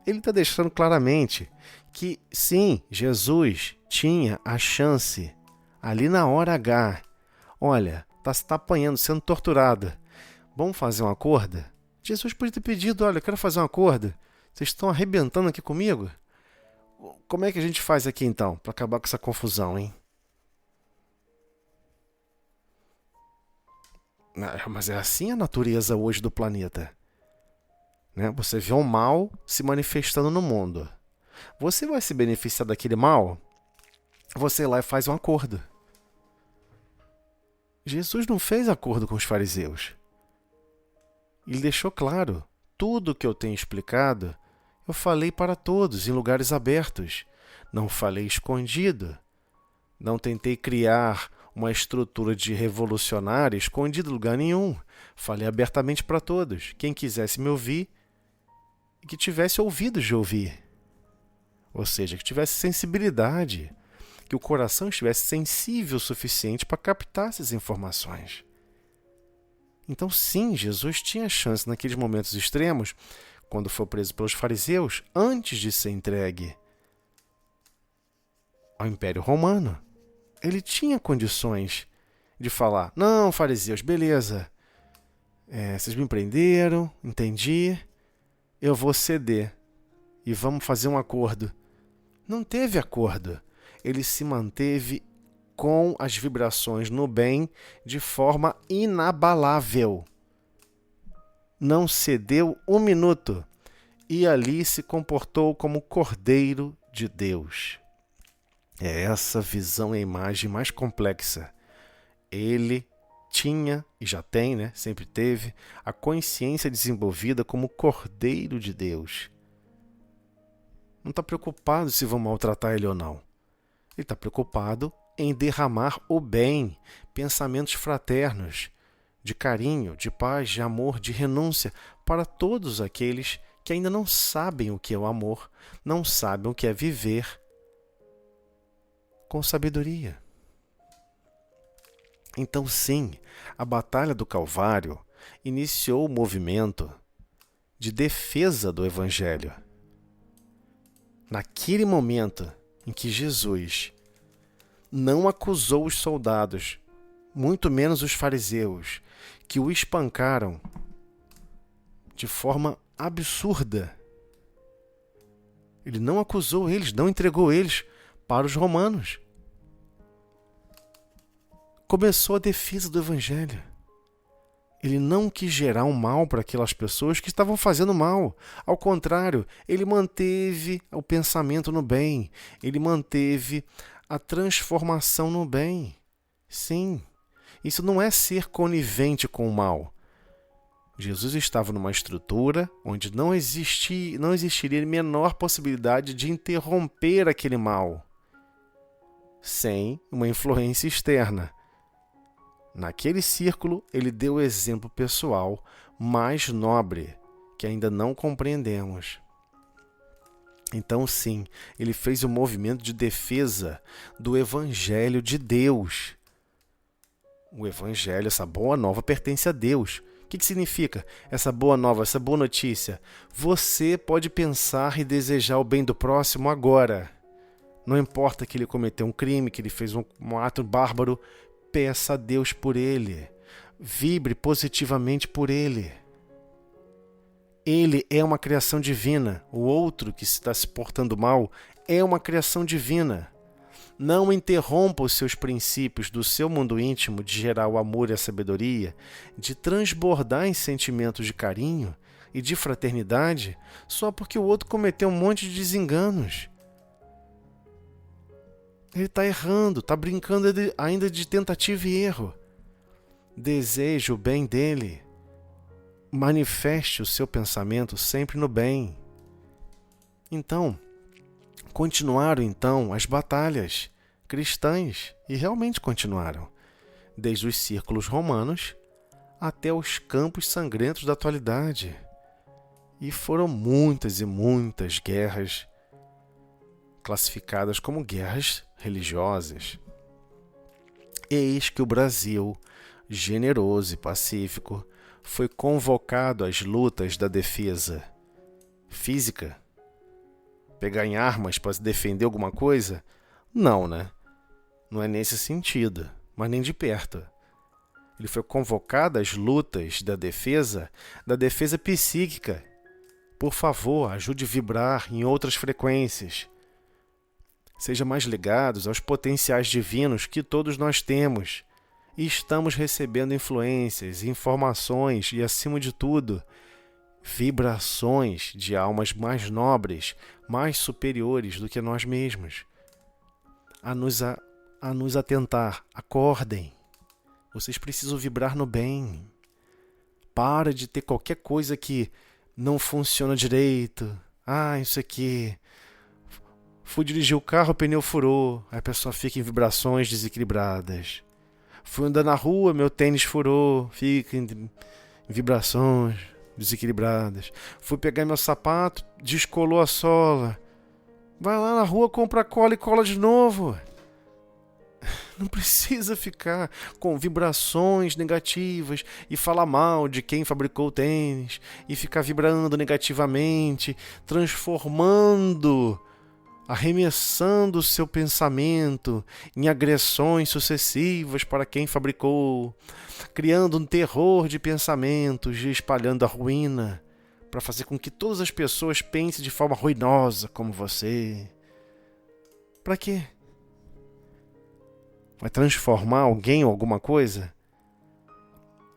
Ele está deixando claramente que, sim, Jesus tinha a chance, ali na hora H, olha, está apanhando, sendo torturado, vamos fazer um acordo? Jesus podia ter pedido, olha, eu quero fazer um acordo, vocês estão arrebentando aqui comigo? Como é que a gente faz aqui então, para acabar com essa confusão, hein? Mas é assim a natureza hoje do planeta. Né? Você vê o mal se manifestando no mundo. Você vai se beneficiar daquele mal? Você lá e faz um acordo. Jesus não fez acordo com os fariseus. Ele deixou claro, tudo o que eu tenho explicado, eu falei para todos em lugares abertos. Não falei escondido. Não tentei criar uma estrutura de revolucionário escondida em lugar nenhum. Falei abertamente para todos. Quem quisesse me ouvir, que tivesse ouvidos de ouvir. Ou seja, que tivesse sensibilidade, que o coração estivesse sensível o suficiente para captar essas informações. Então, sim, Jesus tinha chance naqueles momentos extremos, quando foi preso pelos fariseus, antes de ser entregue ao Império Romano. Ele tinha condições de falar: não, fariseus, beleza, vocês me prenderam, entendi, eu vou ceder e vamos fazer um acordo. Não teve acordo. Ele se manteve com as vibrações no bem de forma inabalável. Não cedeu um minuto e ali se comportou como Cordeiro de Deus. É essa visão e a imagem mais complexa. Ele tinha, e já tem, né? Sempre teve, a consciência desenvolvida como Cordeiro de Deus. Não está preocupado se vão maltratar ele ou não. Ele está preocupado em derramar o bem, pensamentos fraternos, de carinho, de paz, de amor, de renúncia para todos aqueles que ainda não sabem o que é o amor, não sabem o que é viver com sabedoria. Então, sim, a Batalha do Calvário iniciou o movimento de defesa do Evangelho. Naquele momento em que Jesus não acusou os soldados, muito menos os fariseus, que o espancaram de forma absurda. Ele não acusou eles, não entregou eles para os romanos. Começou a defesa do Evangelho. Ele não quis gerar um mal para aquelas pessoas que estavam fazendo mal. Ao contrário, ele manteve o pensamento no bem. Ele manteve a transformação no bem. Sim, isso não é ser conivente com o mal. Jesus estava numa estrutura onde não existiria a menor possibilidade de interromper aquele mal sem uma influência externa. Naquele círculo, ele deu o exemplo pessoal mais nobre, que ainda não compreendemos. Então, sim, ele fez um movimento de defesa do Evangelho de Deus. O Evangelho, essa boa nova, pertence a Deus. O que significa essa boa nova, essa boa notícia? Você pode pensar e desejar o bem do próximo agora. Não importa que ele cometeu um crime, que ele fez um ato bárbaro, peça a Deus por ele. Vibre positivamente por ele. Ele é uma criação divina. O outro que está se portando mal é uma criação divina. Não interrompa os seus princípios do seu mundo íntimo de gerar o amor e a sabedoria, de transbordar em sentimentos de carinho e de fraternidade só porque o outro cometeu um monte de desenganos. Ele está errando, está brincando ainda de tentativa e erro. Deseje o bem dele. Manifeste o seu pensamento sempre no bem. Então, continuaram as batalhas cristãs, e realmente continuaram, desde os círculos romanos até os campos sangrentos da atualidade. E foram muitas e muitas guerras classificadas como guerras religiosas. Eis que o Brasil, generoso e pacífico, foi convocado às lutas da defesa física. Pegar em armas para se defender alguma coisa? Não, né? Não é nesse sentido, mas nem de perto. Ele foi convocado às lutas da defesa psíquica. Por favor, ajude a vibrar em outras frequências. Seja mais ligados aos potenciais divinos que todos nós temos. E estamos recebendo influências, informações e, acima de tudo, vibrações de almas mais nobres, mais superiores do que nós mesmos. A nos atentar. Acordem. Vocês precisam vibrar no bem. Para de ter qualquer coisa que não funciona direito. Isso aqui... Fui dirigir o carro, o pneu furou. Aí a pessoa fica em vibrações desequilibradas. Fui andar na rua, meu tênis furou. Fica em vibrações desequilibradas. Fui pegar meu sapato, descolou a sola. Vai lá na rua, compra cola e cola de novo. Não precisa ficar com vibrações negativas e falar mal de quem fabricou o tênis e ficar vibrando negativamente, transformando, arremessando o seu pensamento em agressões sucessivas para quem fabricou, criando um terror de pensamentos e espalhando a ruína para fazer com que todas as pessoas pensem de forma ruinosa como você. Para quê? Vai transformar alguém ou alguma coisa?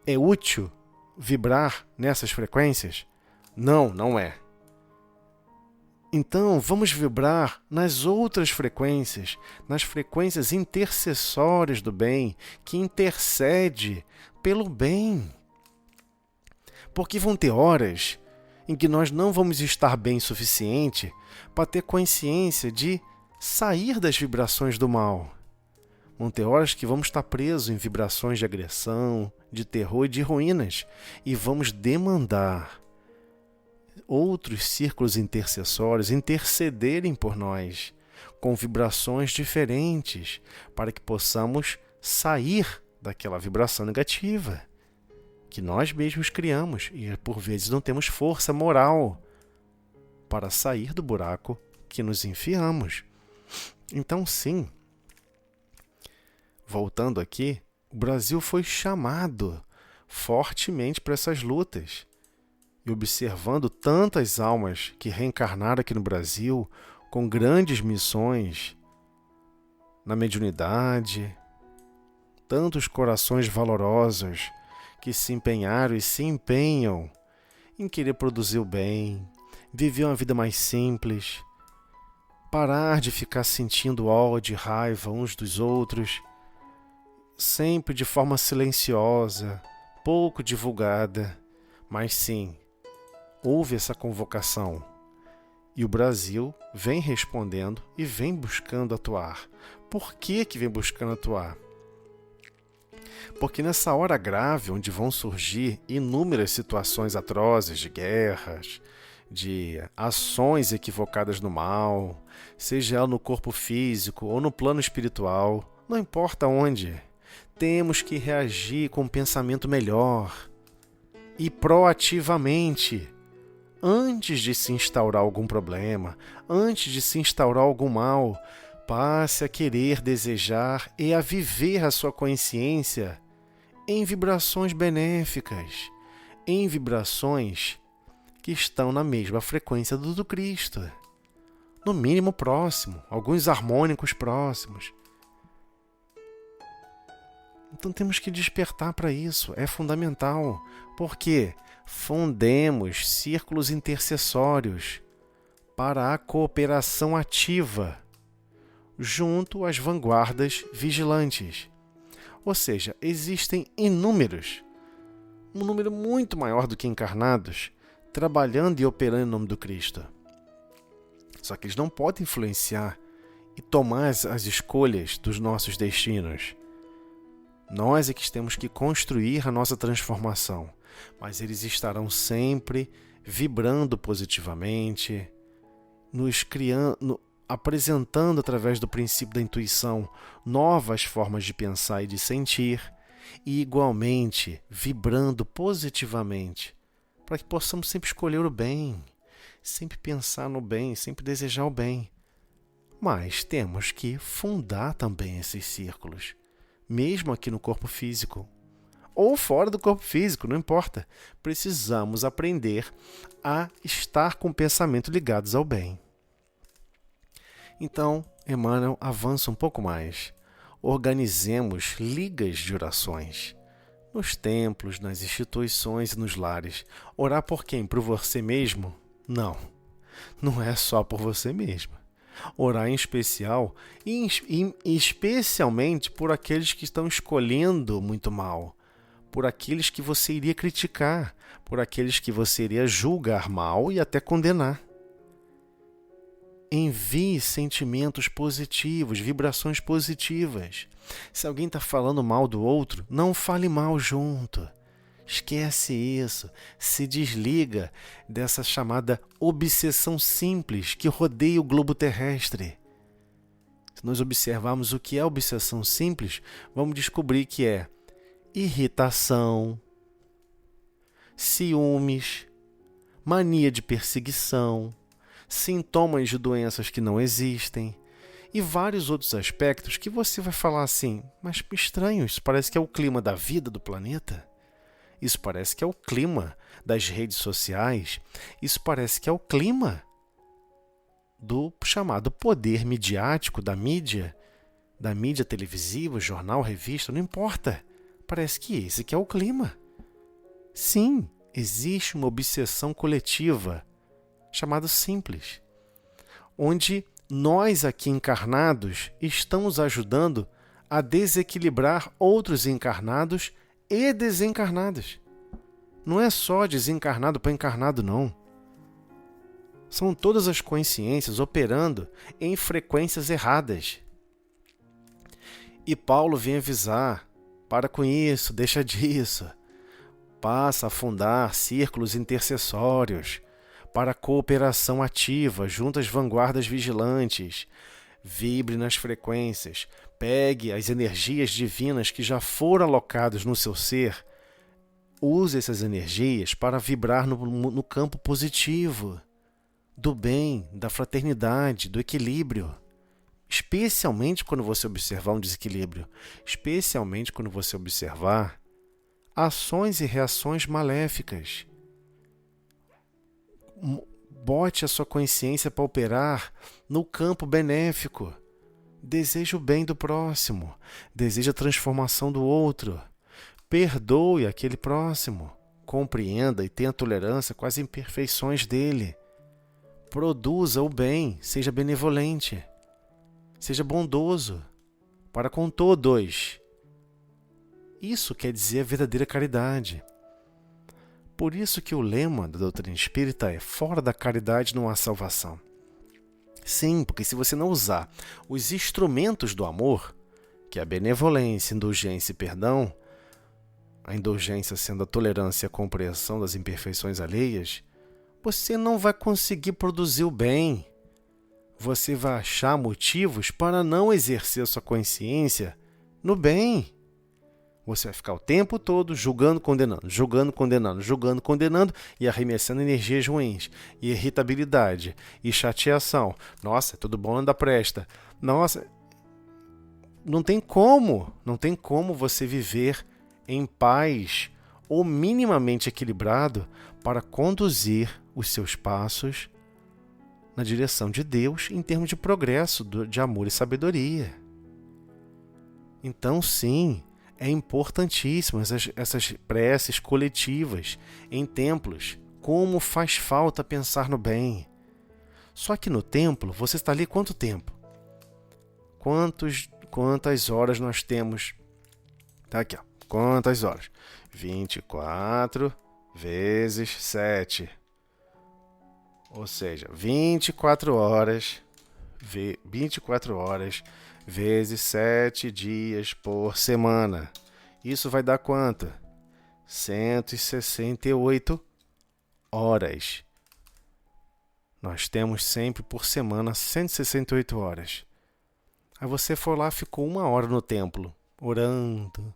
É útil vibrar nessas frequências? Não, não é. Então, vamos vibrar nas outras frequências, nas frequências intercessórias do bem, que intercede pelo bem. Porque vão ter horas em que nós não vamos estar bem o suficiente para ter consciência de sair das vibrações do mal. Vão ter horas que vamos estar presos em vibrações de agressão, de terror e de ruínas, e vamos demandar outros círculos intercessórios intercederem por nós, com vibrações diferentes, para que possamos sair daquela vibração negativa que nós mesmos criamos e, por vezes, não temos força moral para sair do buraco que nos enfiamos. Então, sim, voltando aqui, o Brasil foi chamado fortemente para essas lutas. E observando tantas almas que reencarnaram aqui no Brasil com grandes missões na mediunidade, tantos corações valorosos que se empenharam e se empenham em querer produzir o bem, viver uma vida mais simples, parar de ficar sentindo ódio e raiva uns dos outros, sempre de forma silenciosa, pouco divulgada, mas sim, houve essa convocação e o Brasil vem respondendo e vem buscando atuar. Por que vem buscando atuar? Porque nessa hora grave, onde vão surgir inúmeras situações atrozes de guerras, de ações equivocadas no mal, seja ela no corpo físico ou no plano espiritual, não importa onde, temos que reagir com um pensamento melhor e proativamente. Antes de se instaurar algum problema, antes de se instaurar algum mal, passe a querer, desejar e a viver a sua consciência em vibrações benéficas, em vibrações que estão na mesma frequência do Cristo. No mínimo próximo, alguns harmônicos próximos. Então temos que despertar para isso, é fundamental. Por quê? Fundemos círculos intercessórios para a cooperação ativa junto às vanguardas vigilantes. Ou seja, existem inúmeros, um número muito maior do que encarnados, trabalhando e operando em nome do Cristo. Só que eles não podem influenciar e tomar as escolhas dos nossos destinos. Nós é que temos que construir a nossa transformação, mas eles estarão sempre vibrando positivamente, nos criando, apresentando através do princípio da intuição novas formas de pensar e de sentir, e igualmente vibrando positivamente, para que possamos sempre escolher o bem, sempre pensar no bem, sempre desejar o bem. Mas temos que fundar também esses círculos, mesmo aqui no corpo físico, ou fora do corpo físico, não importa. Precisamos aprender a estar com o pensamento ligados ao bem. Então, Emmanuel avança um pouco mais. Organizemos ligas de orações. Nos templos, nas instituições e nos lares. Orar por quem? Por você mesmo? Não. Não é só por você mesmo. Orar em especial e especialmente por aqueles que estão escolhendo muito mal, por aqueles que você iria criticar, por aqueles que você iria julgar mal e até condenar. Envie sentimentos positivos, vibrações positivas. Se alguém está falando mal do outro, não fale mal junto. Esquece isso. Se desliga dessa chamada obsessão simples que rodeia o globo terrestre. Se nós observarmos o que é obsessão simples, vamos descobrir que é irritação, ciúmes, mania de perseguição, sintomas de doenças que não existem e vários outros aspectos que você vai falar assim, mas estranho, isso parece que é o clima da vida do planeta. Isso parece que é o clima das redes sociais. Isso parece que é o clima do chamado poder midiático da mídia televisiva, jornal, revista, não importa. Parece que esse que é o clima. Sim, existe uma obsessão coletiva, chamada simples, onde nós aqui encarnados estamos ajudando a desequilibrar outros encarnados e desencarnados. Não é só desencarnado para encarnado, não. São todas as consciências operando em frequências erradas. E Paulo vem avisar, para com isso, deixa disso. Passa a fundar círculos intercessórios para a cooperação ativa junto às vanguardas vigilantes. Vibre nas frequências, pegue as energias divinas que já foram alocadas no seu ser, use essas energias para vibrar no campo positivo, do bem, da fraternidade, do equilíbrio. Especialmente quando você observar um desequilíbrio, especialmente quando você observar ações e reações maléficas. Bote a sua consciência para operar no campo benéfico. Deseje o bem do próximo, deseje a transformação do outro. Perdoe aquele próximo, compreenda e tenha tolerância com as imperfeições dele. Produza o bem, seja benevolente, seja bondoso para com todos. Isso quer dizer a verdadeira caridade. Por isso que o lema da doutrina espírita é: fora da caridade não há salvação. Sim, porque se você não usar os instrumentos do amor, que é a benevolência, indulgência e perdão, a indulgência sendo a tolerância e a compreensão das imperfeições alheias, você não vai conseguir produzir o bem. Você vai achar motivos para não exercer sua consciência no bem. Você vai ficar o tempo todo julgando, condenando, julgando, condenando, julgando, condenando e arremessando energias ruins, e irritabilidade, e chateação. Nossa, tudo bom, anda presta. Nossa, não tem como você viver em paz ou minimamente equilibrado para conduzir os seus passos na direção de Deus em termos de progresso, de amor e sabedoria. Então, sim, é importantíssimo essas preces coletivas em templos. Como faz falta pensar no bem. Só que no templo, você está ali quanto tempo? Quantas horas nós temos? Tá aqui, ó. Quantas horas? 24 vezes 7. Ou seja, 24 horas vezes 7 dias por semana. Isso vai dar quanto? 168 horas. Nós temos sempre por semana 168 horas. Aí você foi lá, ficou 1 hora no templo, orando,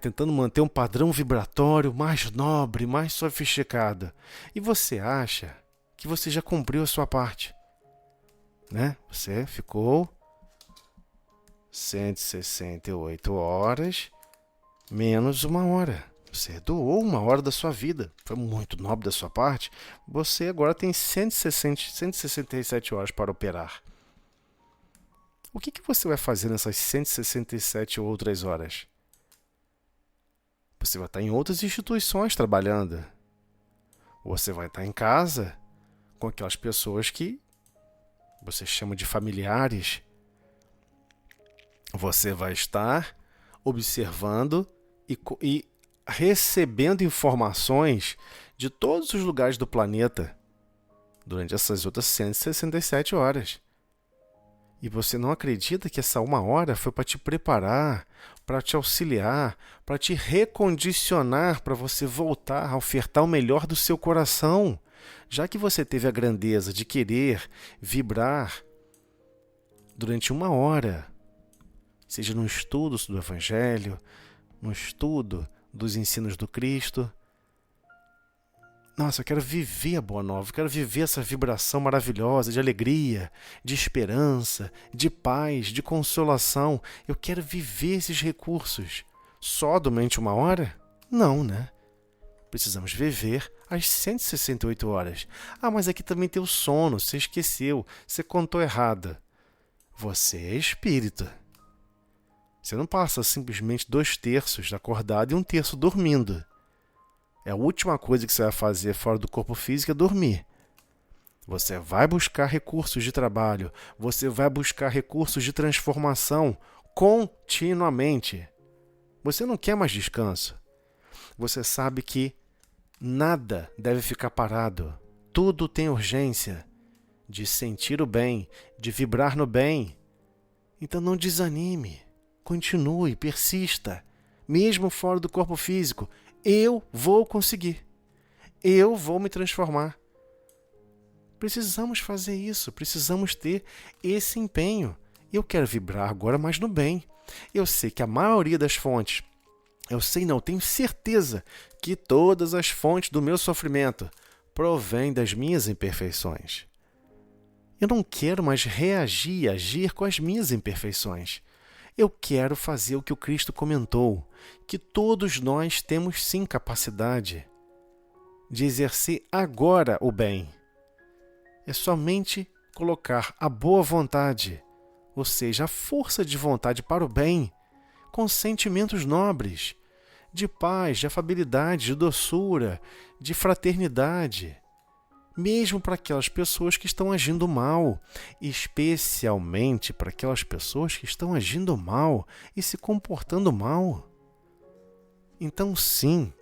tentando manter um padrão vibratório mais nobre, mais sofisticado. E você acha que você já cumpriu a sua parte. Você ficou 168 horas menos 1 hora. Você doou 1 hora da sua vida. Foi muito nobre da sua parte. Você agora tem 167 horas para operar. O que você vai fazer nessas 167 outras horas? Você vai estar em outras instituições trabalhando. Você vai estar em casa com aquelas pessoas que você chama de familiares. Você vai estar observando e recebendo informações de todos os lugares do planeta durante essas outras 167 horas. E você não acredita que essa 1 hora foi para te preparar, para te auxiliar, para te recondicionar, para você voltar a ofertar o melhor do seu coração. Já que você teve a grandeza de querer vibrar durante 1 hora, seja no estudo do Evangelho, no estudo dos ensinos do Cristo. Nossa, eu quero viver a Boa Nova, eu quero viver essa vibração maravilhosa de alegria, de esperança, de paz, de consolação. Eu quero viver esses recursos. Só durante 1 hora? Não, né? Precisamos viver as 168 horas. Ah, mas aqui também tem o sono, você esqueceu, você contou errado. Você é espírito. Você não passa simplesmente 2/3 acordado e 1/3 dormindo. A última coisa que você vai fazer fora do corpo físico é dormir. Você vai buscar recursos de trabalho, você vai buscar recursos de transformação continuamente. Você não quer mais descanso. Você sabe que nada deve ficar parado. Tudo tem urgência de sentir o bem, de vibrar no bem. Então não desanime. Continue, persista. Mesmo fora do corpo físico, eu vou conseguir. Eu vou me transformar. Precisamos fazer isso. Precisamos ter esse empenho. Eu quero vibrar agora mais no bem. Eu sei que a maioria das fontes, tenho certeza que todas as fontes do meu sofrimento provêm das minhas imperfeições. Eu não quero mais reagir e agir com as minhas imperfeições. Eu quero fazer o que o Cristo comentou, que todos nós temos sim capacidade de exercer agora o bem. É somente colocar a boa vontade, ou seja, a força de vontade para o bem, com sentimentos nobres, de paz, de afabilidade, de doçura, de fraternidade, mesmo para aquelas pessoas que estão agindo mal, especialmente para aquelas pessoas que estão agindo mal e se comportando mal. Então, sim,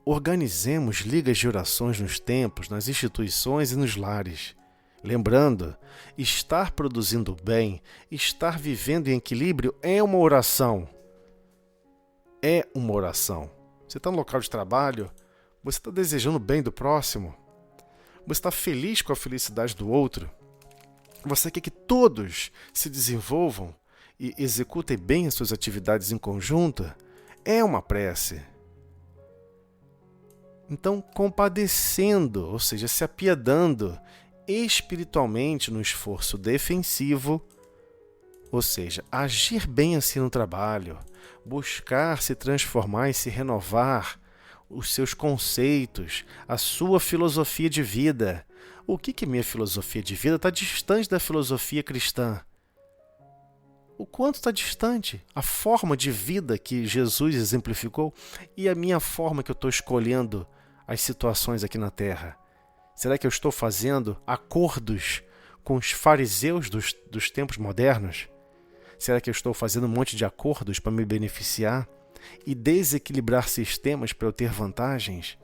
organizemos ligas de orações nos templos, nas instituições e nos lares. Lembrando, estar produzindo bem, estar vivendo em equilíbrio é uma oração. É uma oração. Você está no local de trabalho, você está desejando o bem do próximo, você está feliz com a felicidade do outro, você quer que todos se desenvolvam e executem bem as suas atividades em conjunto, é uma prece. Então, compadecendo, ou seja, se apiedando espiritualmente no esforço defensivo, ou seja, agir bem assim no trabalho, buscar se transformar e se renovar, os seus conceitos, a sua filosofia de vida. O que é minha filosofia de vida? Está distante da filosofia cristã. O quanto está distante? A forma de vida que Jesus exemplificou e a minha forma que eu estou escolhendo as situações aqui na Terra. Será que eu estou fazendo acordos com os fariseus dos tempos modernos? Será que eu estou fazendo um monte de acordos para me beneficiar e desequilibrar sistemas para eu ter vantagens?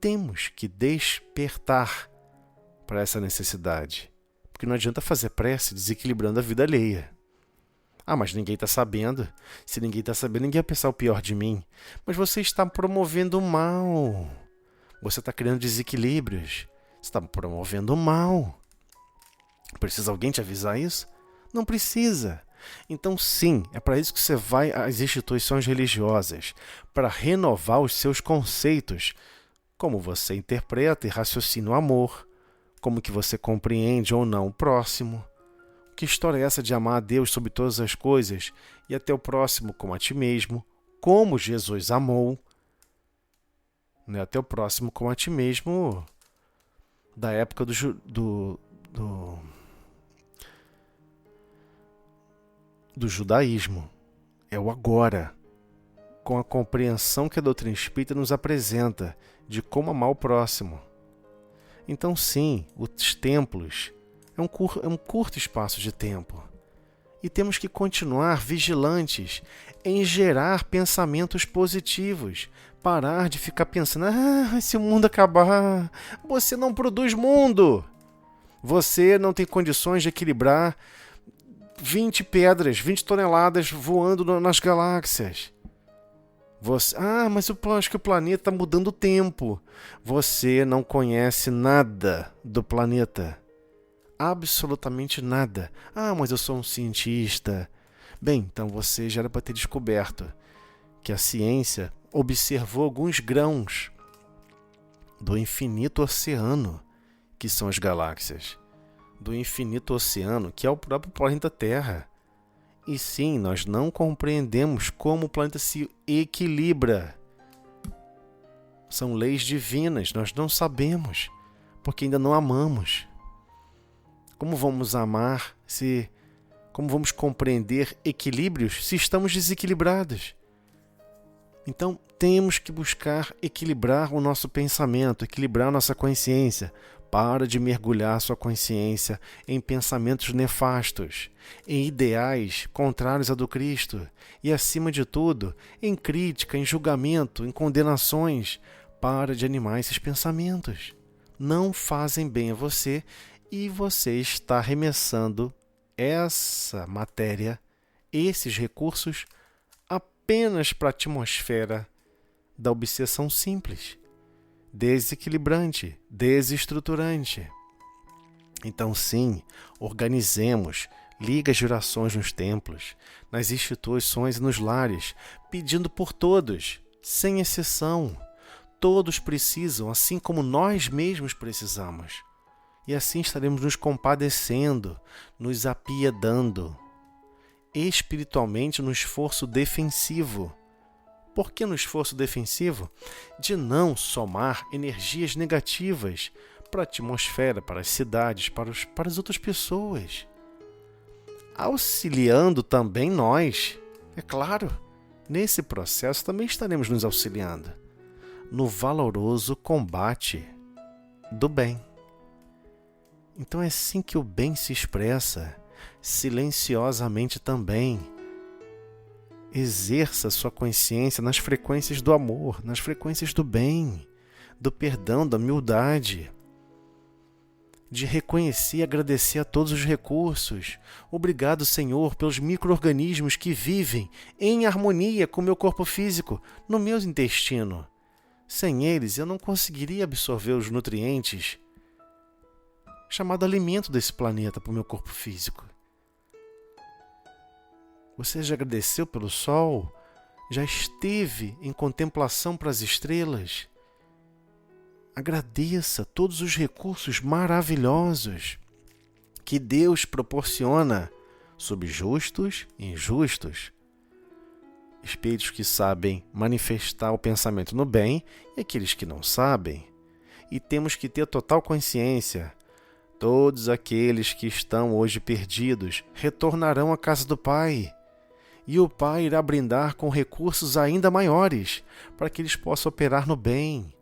Temos que despertar para essa necessidade, porque não adianta fazer prece desequilibrando a vida alheia. Ah, mas ninguém está sabendo. Se ninguém está sabendo, ninguém vai pensar o pior de mim. Mas você está promovendo o mal. Você está criando desequilíbrios. Você está promovendo o mal. Precisa alguém te avisar isso? Não precisa. Então, sim, é para isso que você vai às instituições religiosas, para renovar os seus conceitos, como você interpreta e raciocina o amor, como que você compreende ou não o próximo. Que história é essa de amar a Deus sobre todas as coisas e até o próximo como a ti mesmo, como Jesus amou? Não é até o próximo como a ti mesmo da época do judaísmo. É o agora, com a compreensão que a doutrina espírita nos apresenta de como amar o próximo. Então, sim, os templos é um curto espaço de tempo. E temos que continuar vigilantes em gerar pensamentos positivos. Parar de ficar pensando, se o mundo acabar, você não produz mundo. Você não tem condições de equilibrar 20 pedras, 20 toneladas voando nas galáxias. Mas eu acho que o planeta está mudando o tempo. Você não conhece nada do planeta. absolutamente nada. Ah, mas eu sou um cientista. Bem, então você já era para ter descoberto que a ciência observou alguns grãos do infinito oceano, que são as galáxias, do infinito oceano, que é o próprio planeta Terra. E sim, nós não compreendemos como o planeta se equilibra. São leis divinas, nós não sabemos, porque ainda não amamos. Como vamos amar como vamos compreender equilíbrios se estamos desequilibrados? Então, temos que buscar equilibrar o nosso pensamento, equilibrar a nossa consciência. Para de mergulhar sua consciência em pensamentos nefastos, em ideais contrários ao do Cristo e, acima de tudo, em crítica, em julgamento, em condenações. Para de animar esses pensamentos. Não fazem bem a você e você está arremessando essa matéria, esses recursos, apenas para a atmosfera da obsessão simples, desequilibrante, desestruturante. Então, sim, organizemos ligas de orações nos templos, nas instituições e nos lares, pedindo por todos, sem exceção. Todos precisam, assim como nós mesmos precisamos. E assim estaremos nos compadecendo, nos apiedando, espiritualmente no esforço defensivo. Por que no esforço defensivo? De não somar energias negativas para a atmosfera, para as cidades, para as outras pessoas. Auxiliando também nós, é claro, nesse processo também estaremos nos auxiliando no valoroso combate do bem. Então é assim que o bem se expressa, silenciosamente também. Exerça sua consciência nas frequências do amor, nas frequências do bem, do perdão, da humildade, de reconhecer e agradecer a todos os recursos. Obrigado, Senhor, pelos micro-organismos que vivem em harmonia com o meu corpo físico, no meu intestino. Sem eles, eu não conseguiria absorver os nutrientes chamado alimento desse planeta para o meu corpo físico. Você já agradeceu pelo sol? Já esteve em contemplação para as estrelas? Agradeça todos os recursos maravilhosos que Deus proporciona, sob justos e injustos. Espíritos que sabem manifestar o pensamento no bem e aqueles que não sabem. E temos que ter total consciência. Todos aqueles que estão hoje perdidos retornarão à casa do Pai. E o Pai irá brindar com recursos ainda maiores para que eles possam operar no bem,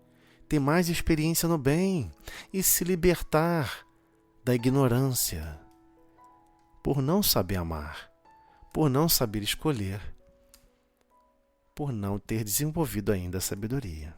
ter mais experiência no bem e se libertar da ignorância por não saber amar, por não saber escolher, por não ter desenvolvido ainda a sabedoria.